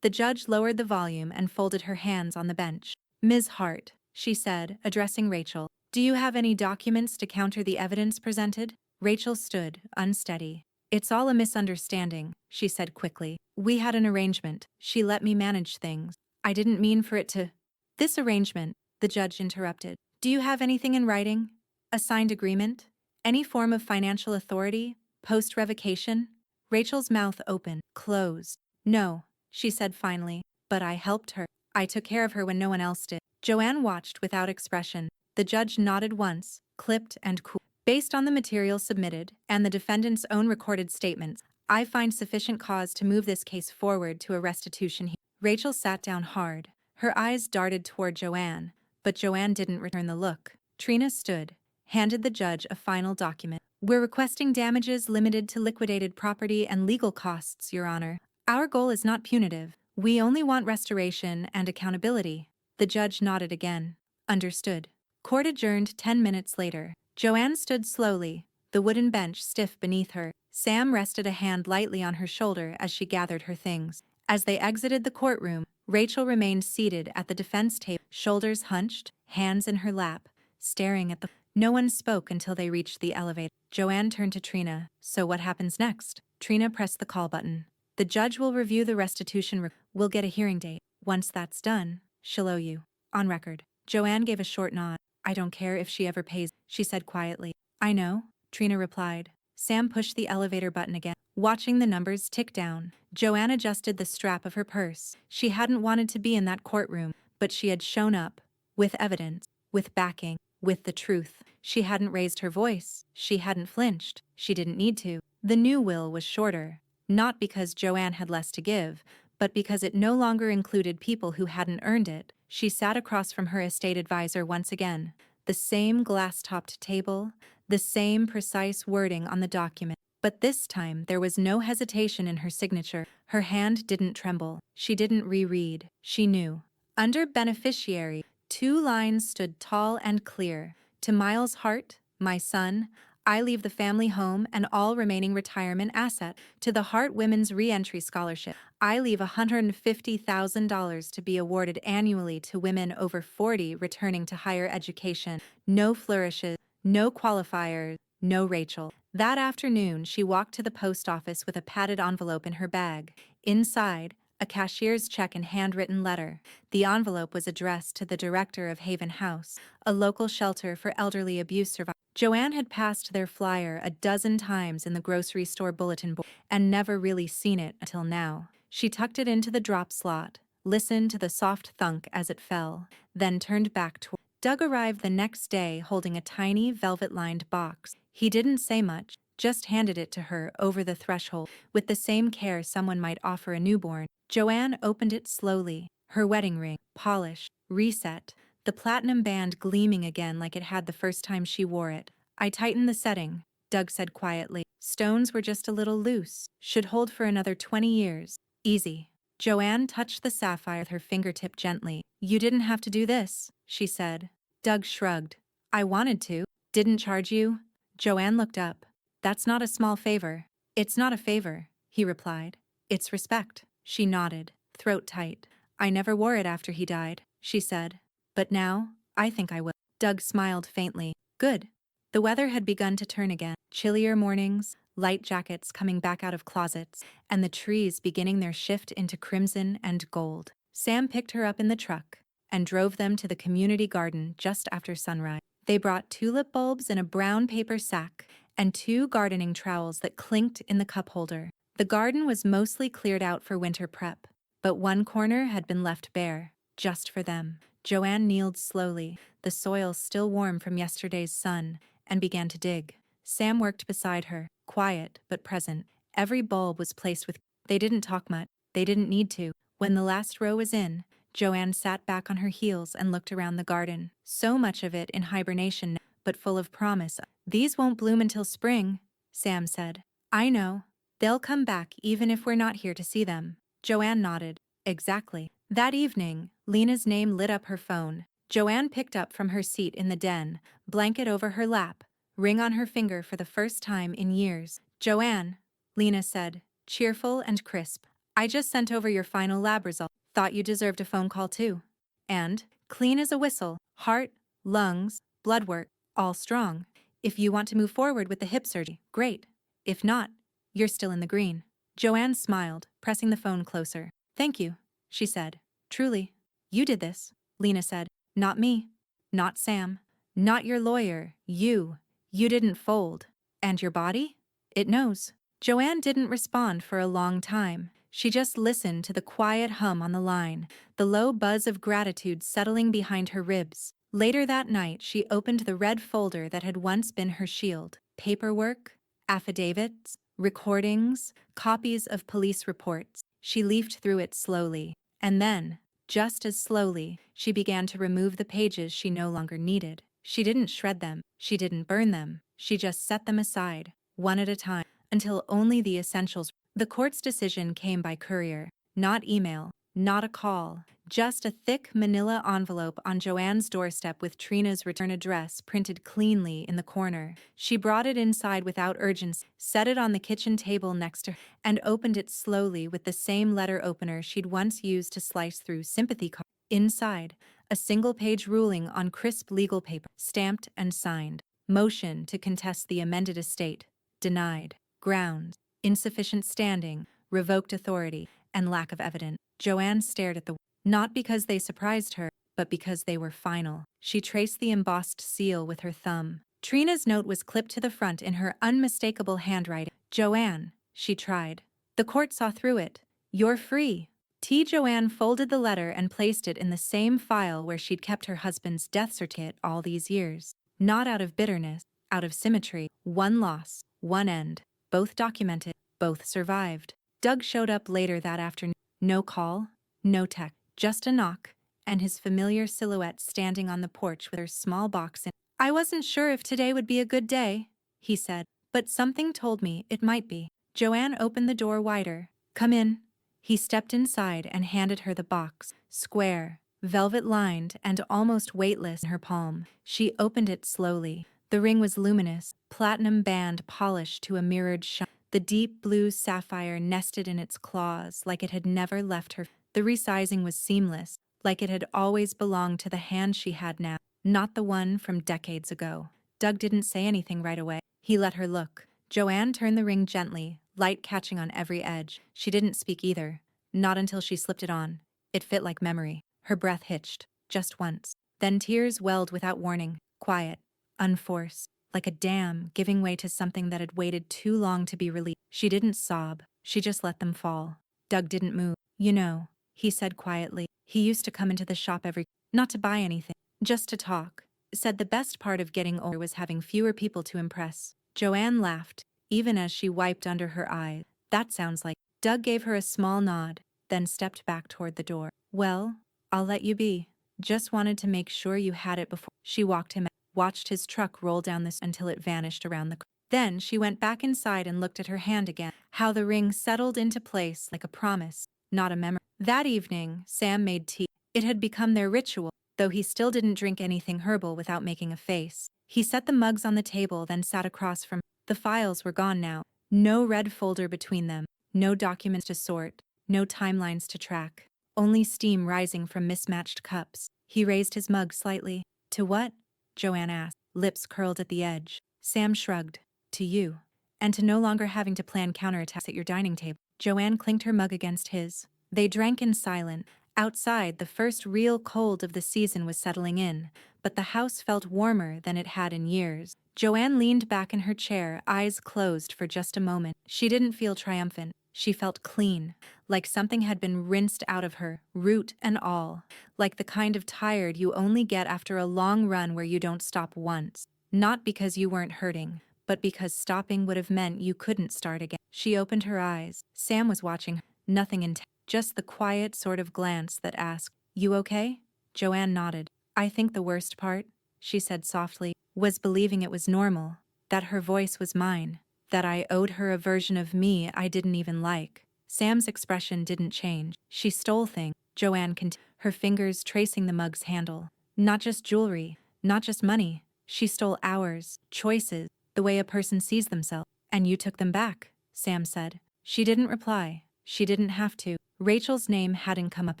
The judge lowered the volume and folded her hands on the bench. Ms. Hart, she said, addressing Rachel, do you have any documents to counter the evidence presented? Rachel stood, unsteady. It's all a misunderstanding, she said quickly. We had an arrangement. She let me manage things. I didn't mean for it to. This arrangement, the judge interrupted. Do you have anything in writing? A signed agreement? Any form of financial authority? Post-revocation? Rachel's mouth opened, closed. No, she said finally, but I helped her. I took care of her when no one else did. Joanne watched without expression. The judge nodded once, clipped and cool. Based on the material submitted and the defendant's own recorded statements, I find sufficient cause to move this case forward to a restitution hearing. Rachel sat down hard. Her eyes darted toward Joanne, but Joanne didn't return the look. Trina stood, handed the judge a final document. We're requesting damages limited to liquidated property and legal costs, Your Honor. Our goal is not punitive. We only want restoration and accountability. The judge nodded again. Understood. Court adjourned 10 minutes later. Joanne stood slowly, the wooden bench stiff beneath her. Sam rested a hand lightly on her shoulder as she gathered her things. As they exited the courtroom, Rachel remained seated at the defense table, shoulders hunched, hands in her lap, staring at the. No one spoke until they reached the elevator. Joanne turned to Trina. So what happens next? Trina pressed the call button. The judge will review the restitution. We'll get a hearing date. Once that's done, she'll owe you. On record. Joanne gave a short nod. I don't care if she ever pays, she said quietly. I know, Trina replied. Sam pushed the elevator button again, watching the numbers tick down. Joanne adjusted the strap of her purse. She hadn't wanted to be in that courtroom, but she had shown up. With evidence, with backing, with the truth. She hadn't raised her voice. She hadn't flinched. She didn't need to. The new will was shorter. Not because Joanne had less to give, but because it no longer included people who hadn't earned it. She sat across from her estate advisor once again. The same glass-topped table, The same precise wording on the document. But this time there was no hesitation in her signature. Her hand didn't tremble. She didn't reread. She knew. Under beneficiary, 2 lines stood tall and clear. To Miles Hart, my son, I leave the family home and all remaining retirement asset. To the Hart Women's Reentry Scholarship, I leave $150,000 to be awarded annually to women over 40 returning to higher education. No flourishes, no qualifiers, no Rachel. That afternoon, she walked to the post office with a padded envelope in her bag. Inside, a cashier's check and handwritten letter. The envelope was addressed to the director of Haven House, a local shelter for elderly abuse survivors. Joanne had passed their flyer a dozen times in the grocery store bulletin board and never really seen it until now. She tucked it into the drop slot, listened to the soft thunk as it fell, then turned back toward. Doug arrived the next day holding a tiny velvet-lined box. He didn't say much, just handed it to her over the threshold with the same care someone might offer a newborn. Joanne opened it slowly, her wedding ring, polished, reset, the platinum band gleaming again like it had the first time she wore it. I tightened the setting, Doug said quietly. Stones were just a little loose, should hold for another 20 years. Easy. Joanne touched the sapphire with her fingertip gently. You didn't have to do this, she said. Doug shrugged. I wanted to. Didn't charge you? Joanne looked up. That's not a small favor. It's not a favor, he replied. It's respect. She nodded, throat tight. I never wore it after he died, she said. But now, I think I will. Doug smiled faintly. Good. The weather had begun to turn again. Chillier mornings, light jackets coming back out of closets, and the trees beginning their shift into crimson and gold. Sam picked her up in the truck and drove them to the community garden just after sunrise. They brought tulip bulbs in a brown paper sack and 2 gardening trowels that clinked in the cup holder. The garden was mostly cleared out for winter prep, but one corner had been left bare, just for them. Joanne kneeled slowly, the soil still warm from yesterday's sun, and began to dig. Sam worked beside her, quiet but present. Every bulb was placed with. They didn't talk much. They didn't need to. When the last row was in, Joanne sat back on her heels and looked around the garden. So much of it in hibernation now, but full of promise. These won't bloom until spring, Sam said. I know. They'll come back even if we're not here to see them. Joanne nodded. Exactly. That evening, Lena's name lit up her phone. Joanne picked up from her seat in the den, blanket over her lap, ring on her finger for the first time in years. Joanne, Lena said, cheerful and crisp. I just sent over your final lab result. Thought you deserved a phone call too. And, clean as a whistle, heart, lungs, blood work, all strong. If you want to move forward with the hip surgery, great. If not, you're still in the green. Joanne smiled, pressing the phone closer. Thank you, she said. Truly. You did this, Lena said. Not me. Not Sam. Not your lawyer. You. You didn't fold. And your body? It knows. Joanne didn't respond for a long time. She just listened to the quiet hum on the line, the low buzz of gratitude settling behind her ribs. Later that night, she opened the red folder that had once been her shield. Paperwork, affidavits, recordings, copies of police reports. She leafed through it slowly. And then, just as slowly, she began to remove the pages she no longer needed. She didn't shred them. She didn't burn them. She just set them aside, one at a time, until only the essentials. The court's decision came by courier, not email, not a call, just a thick manila envelope on Joanne's doorstep with Trina's return address printed cleanly in the corner. She brought it inside without urgency, set it on the kitchen table next to her, and opened it slowly with the same letter opener she'd once used to slice through sympathy cards. Inside, a single-page ruling on crisp legal paper, stamped and signed. Motion to contest the amended estate. Denied. Grounds. Insufficient standing, revoked authority, and lack of evidence. Joanne stared at the not because they surprised her, but because they were final. She traced the embossed seal with her thumb. Trina's note was clipped to the front in her unmistakable handwriting. Joanne, she tried. The court saw through it. You're free. Joanne folded the letter and placed it in the same file where she'd kept her husband's death certificate all these years. Not out of bitterness, out of symmetry. One loss, one end. Both documented, both survived. Doug showed up later that afternoon. No call, no text, just a knock, and his familiar silhouette standing on the porch with her small box in. I wasn't sure if today would be a good day, he said, but something told me it might be. Joanne opened the door wider. Come in. He stepped inside and handed her the box, square, velvet-lined, and almost weightless in her palm. She opened it slowly. The ring was luminous, platinum band polished to a mirrored shine. The deep blue sapphire nested in its claws like it had never left her. The resizing was seamless, like it had always belonged to the hand she had now, not the one from decades ago. Doug didn't say anything right away. He let her look. Joanne turned the ring gently, light catching on every edge. She didn't speak either. Not until she slipped it on. It fit like memory. Her breath hitched. Just once. Then tears welled without warning. Quiet. Unforced. Like a dam giving way to something that had waited too long to be released. She didn't sob. She just let them fall. Doug didn't move. You know, he said quietly. He used to come into the shop not to buy anything, just to talk. Said the best part of getting older was having fewer people to impress. Joanne laughed, even as she wiped under her eyes. That sounds like. Doug gave her a small nod, then stepped back toward the door. Well, I'll let you be. Just wanted to make sure you had it before. She walked him out, watched his truck roll down this until it vanished around the corner. Then she went back inside and looked at her hand again. How the ring settled into place like a promise, not a memory. That evening, Sam made tea. It had become their ritual, though he still didn't drink anything herbal without making a face. He set the mugs on the table, then sat across from. The files were gone now. No red folder between them, no documents to sort, no timelines to track. Only steam rising from mismatched cups. He raised his mug slightly. To what? Joanne asked, lips curled at the edge. Sam shrugged. To you. And to no longer having to plan counterattacks at your dining table. Joanne clinked her mug against his. They drank in silence. Outside, the first real cold of the season was settling in, but the house felt warmer than it had in years. Joanne leaned back in her chair, eyes closed for just a moment. She didn't feel triumphant. She felt clean, like something had been rinsed out of her, root and all. Like the kind of tired you only get after a long run where you don't stop once. Not because you weren't hurting, but because stopping would have meant you couldn't start again. She opened her eyes. Sam was watching her. Nothing intense. Just the quiet sort of glance that asked, You okay? Joanne nodded. I think the worst part, she said softly, was believing it was normal, that her voice was mine, that I owed her a version of me I didn't even like. Sam's expression didn't change. She stole things, Joanne continued, her fingers tracing the mug's handle. Not just jewelry, not just money. She stole hours, choices, the way a person sees themselves. And you took them back, Sam said. She didn't reply. She didn't have to. Rachel's name hadn't come up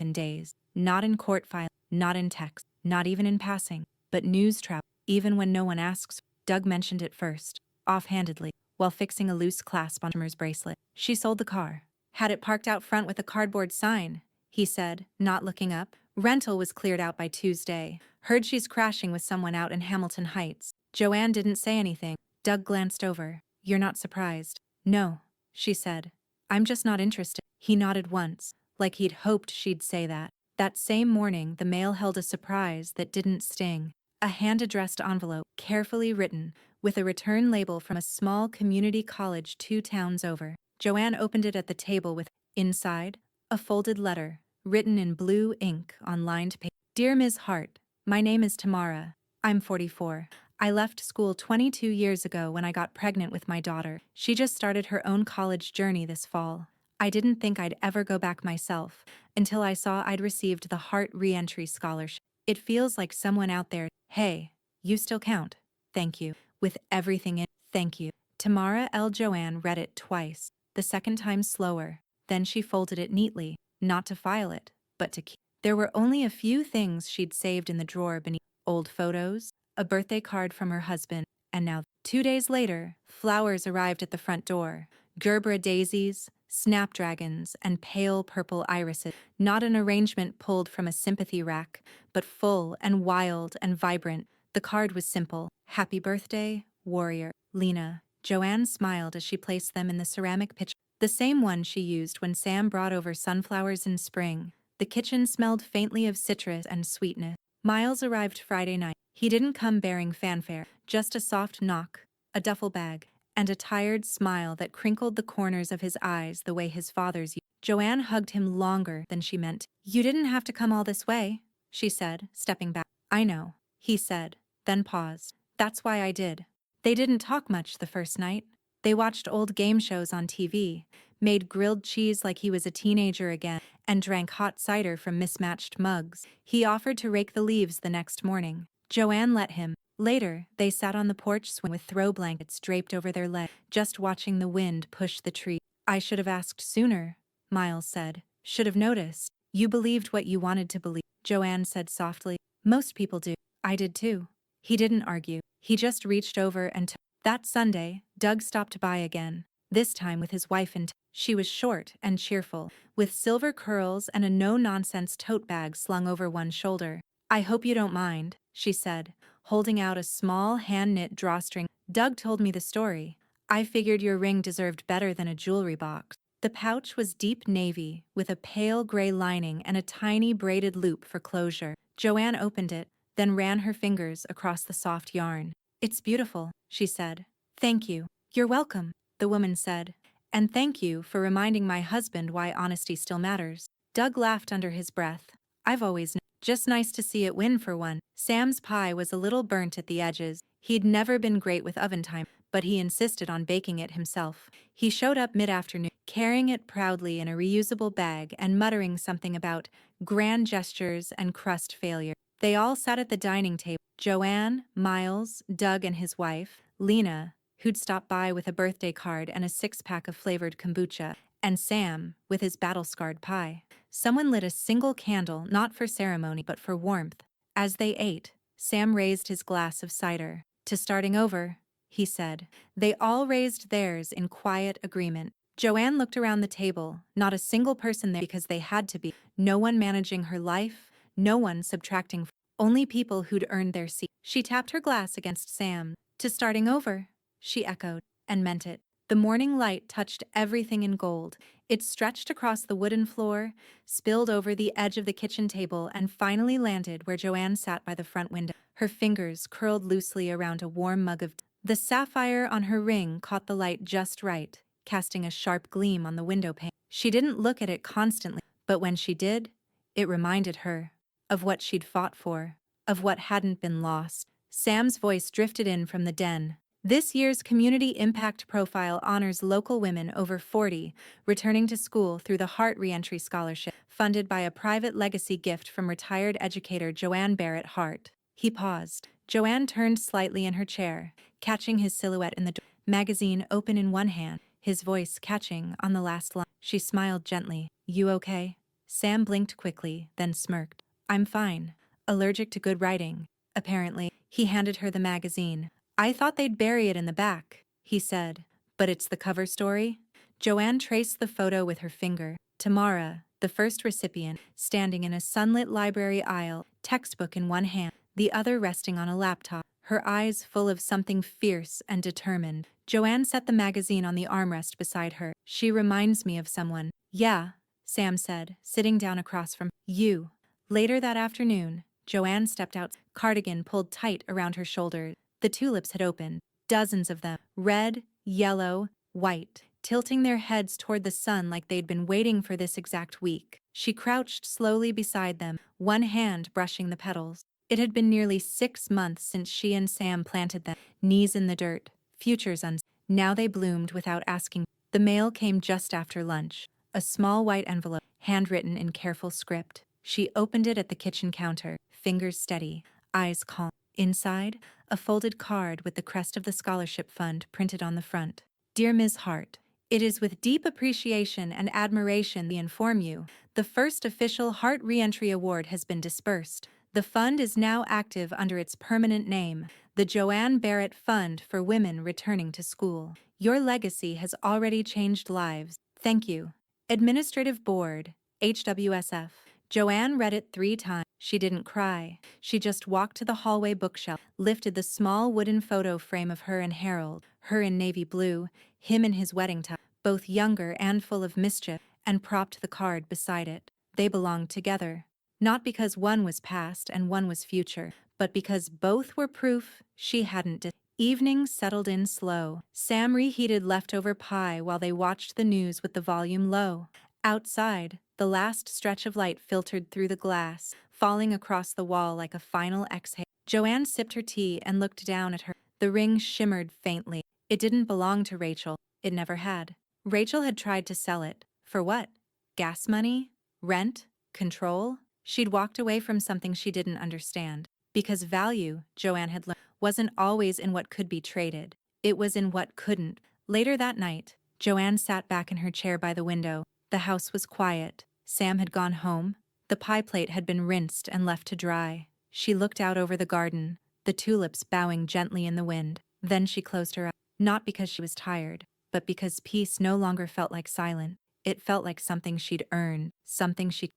in days. Not in court file, not in text, not even in passing. But news travel, even when no one asks. Doug mentioned it first, offhandedly, while fixing a loose clasp on Shimer's bracelet. She sold the car. Had it parked out front with a cardboard sign, he said, not looking up. Rental was cleared out by Tuesday. Heard she's crashing with someone out in Hamilton Heights. Joanne didn't say anything. Doug glanced over. You're not surprised. No, she said. I'm just not interested. He nodded once, like he'd hoped she'd say that. That same morning, the mail held a surprise that didn't sting. A hand-addressed envelope, carefully written, with a return label from a small community college 2 towns over. Joanne opened it at the table with, inside, a folded letter, written in blue ink on lined paper. Dear Ms. Hart, my name is Tamara. I'm 44. I left school 22 years ago when I got pregnant with my daughter. She just started her own college journey this fall. I didn't think I'd ever go back myself until I saw I'd received the Hart Reentry Scholarship. It feels like someone out there, hey, you still count. Thank you. With everything in, thank you. Tamara L. Joanne read it twice, the second time slower. Then she folded it neatly, not to file it, but to keep. There were only a few things she'd saved in the drawer beneath. Old photos, a birthday card from her husband, and now, 2 days later, flowers arrived at the front door. Gerbera daisies, snapdragons, and pale purple irises. Not an arrangement pulled from a sympathy rack, but full and wild and vibrant. The card was simple. Happy birthday, warrior, Lena. Joanne smiled as she placed them in the ceramic pitcher. The same one she used when Sam brought over sunflowers in spring. The kitchen smelled faintly of citrus and sweetness. Miles arrived Friday night. He didn't come bearing fanfare, just a soft knock, a duffel bag, and a tired smile that crinkled the corners of his eyes the way his father's used. Joanne hugged him longer than she meant. You didn't have to come all this way, she said, stepping back. I know, he said, then paused. That's why I did. They didn't talk much the first night. They watched old game shows on TV, made grilled cheese like he was a teenager again, and drank hot cider from mismatched mugs. He offered to rake the leaves the next morning. Joanne let him. Later, they sat on the porch swing with throw blankets draped over their legs, just watching the wind push the tree. I should have asked sooner, Miles said. Should have noticed. You believed what you wanted to believe, Joanne said softly. Most people do. I did too. He didn't argue. He just reached over and took. That Sunday, Doug stopped by again, this time with his wife and she was short and cheerful, with silver curls and a no-nonsense tote bag slung over one shoulder. I hope you don't mind, she said, holding out a small hand-knit drawstring. Doug told me the story. I figured your ring deserved better than a jewelry box. The pouch was deep navy, with a pale gray lining and a tiny braided loop for closure. Joanne opened it, then ran her fingers across the soft yarn. It's beautiful, she said. Thank you. You're welcome, the woman said. And thank you for reminding my husband why honesty still matters. Doug laughed under his breath. I've always known. Just nice to see it win for one. Sam's pie was a little burnt at the edges. He'd never been great with oven time, but he insisted on baking it himself. He showed up mid-afternoon, carrying it proudly in a reusable bag and muttering something about grand gestures and crust failure. They all sat at the dining table. Joanne, Miles, Doug and his wife, Lena, who'd stopped by with a birthday card and a six-pack of flavored kombucha, and Sam, with his battle-scarred pie. Someone lit a single candle, not for ceremony but for warmth. As they ate, Sam raised his glass of cider. To starting over, he said. They all raised theirs in quiet agreement. Joanne looked around the table, not a single person there because they had to be. No one managing her life, no one subtracting, only people who'd earned their seat. She tapped her glass against Sam. To starting over, she echoed, and meant it. The morning light touched everything in gold. It stretched across the wooden floor, spilled over the edge of the kitchen table, and finally landed where Joanne sat by the front window. Her fingers curled loosely around a warm mug of tea. The sapphire on her ring caught the light just right, casting a sharp gleam on the window pane. She didn't look at it constantly, but when she did, it reminded her of what she'd fought for, of what hadn't been lost. Sam's voice drifted in from the den. This year's Community Impact Profile honors local women over 40 returning to school through the Heart Reentry Scholarship, funded by a private legacy gift from retired educator Joanne Barrett Hart. He paused. Joanne turned slightly in her chair, catching his silhouette in the magazine open in one hand, his voice catching on the last line. She smiled gently. You okay? Sam blinked quickly, then smirked. I'm fine. Allergic to good writing, apparently. He handed her the magazine. I thought they'd bury it in the back, he said. But it's the cover story? Joanne traced the photo with her finger. Tamara, the first recipient, standing in a sunlit library aisle, textbook in one hand, the other resting on a laptop, her eyes full of something fierce and determined. Joanne set the magazine on the armrest beside her. She reminds me of someone. Yeah, Sam said, sitting down across from you. Later that afternoon, Joanne stepped out, cardigan pulled tight around her shoulders. The tulips had opened, dozens of them, red, yellow, white, tilting their heads toward the sun like they'd been waiting for this exact week. She crouched slowly beside them, one hand brushing the petals. It had been nearly 6 months since she and Sam planted them, knees in the dirt, futures unseen. Now they bloomed without asking. The mail came just after lunch, a small white envelope, handwritten in careful script. She opened it at the kitchen counter, fingers steady, eyes calm. Inside, a folded card with the crest of the scholarship fund printed on the front. Dear Ms. Hart, it is with deep appreciation and admiration we inform you the first official Heart Reentry Award has been dispersed. The fund is now active under its permanent name, the Joanne Barrett Fund for Women Returning to School. Your legacy has already changed lives. Thank you. Administrative Board, HWSF. Joanne read it 3 times. She didn't cry. She just walked to the hallway bookshelf, lifted the small wooden photo frame of her and Harold, her in navy blue, him in his wedding tie, both younger and full of mischief, and propped the card beside it. They belonged together. Not because one was past and one was future, but because both were proof she hadn't. Evening settled in slow. Sam reheated leftover pie while they watched the news with the volume low. Outside, the last stretch of light filtered through the glass, falling across the wall like a final exhale. Joanne sipped her tea and looked down at her. The ring shimmered faintly. It didn't belong to Rachel. It never had. Rachel had tried to sell it. For what? Gas money? Rent? Control? She'd walked away from something she didn't understand. Because value, Joanne had learned, wasn't always in what could be traded. It was in what couldn't. Later that night, Joanne sat back in her chair by the window. The house was quiet. Sam had gone home. The pie plate had been rinsed and left to dry. She looked out over the garden, the tulips bowing gently in the wind. Then she closed her eyes, not because she was tired, but because peace no longer felt like silence. It felt like something she'd earned, something she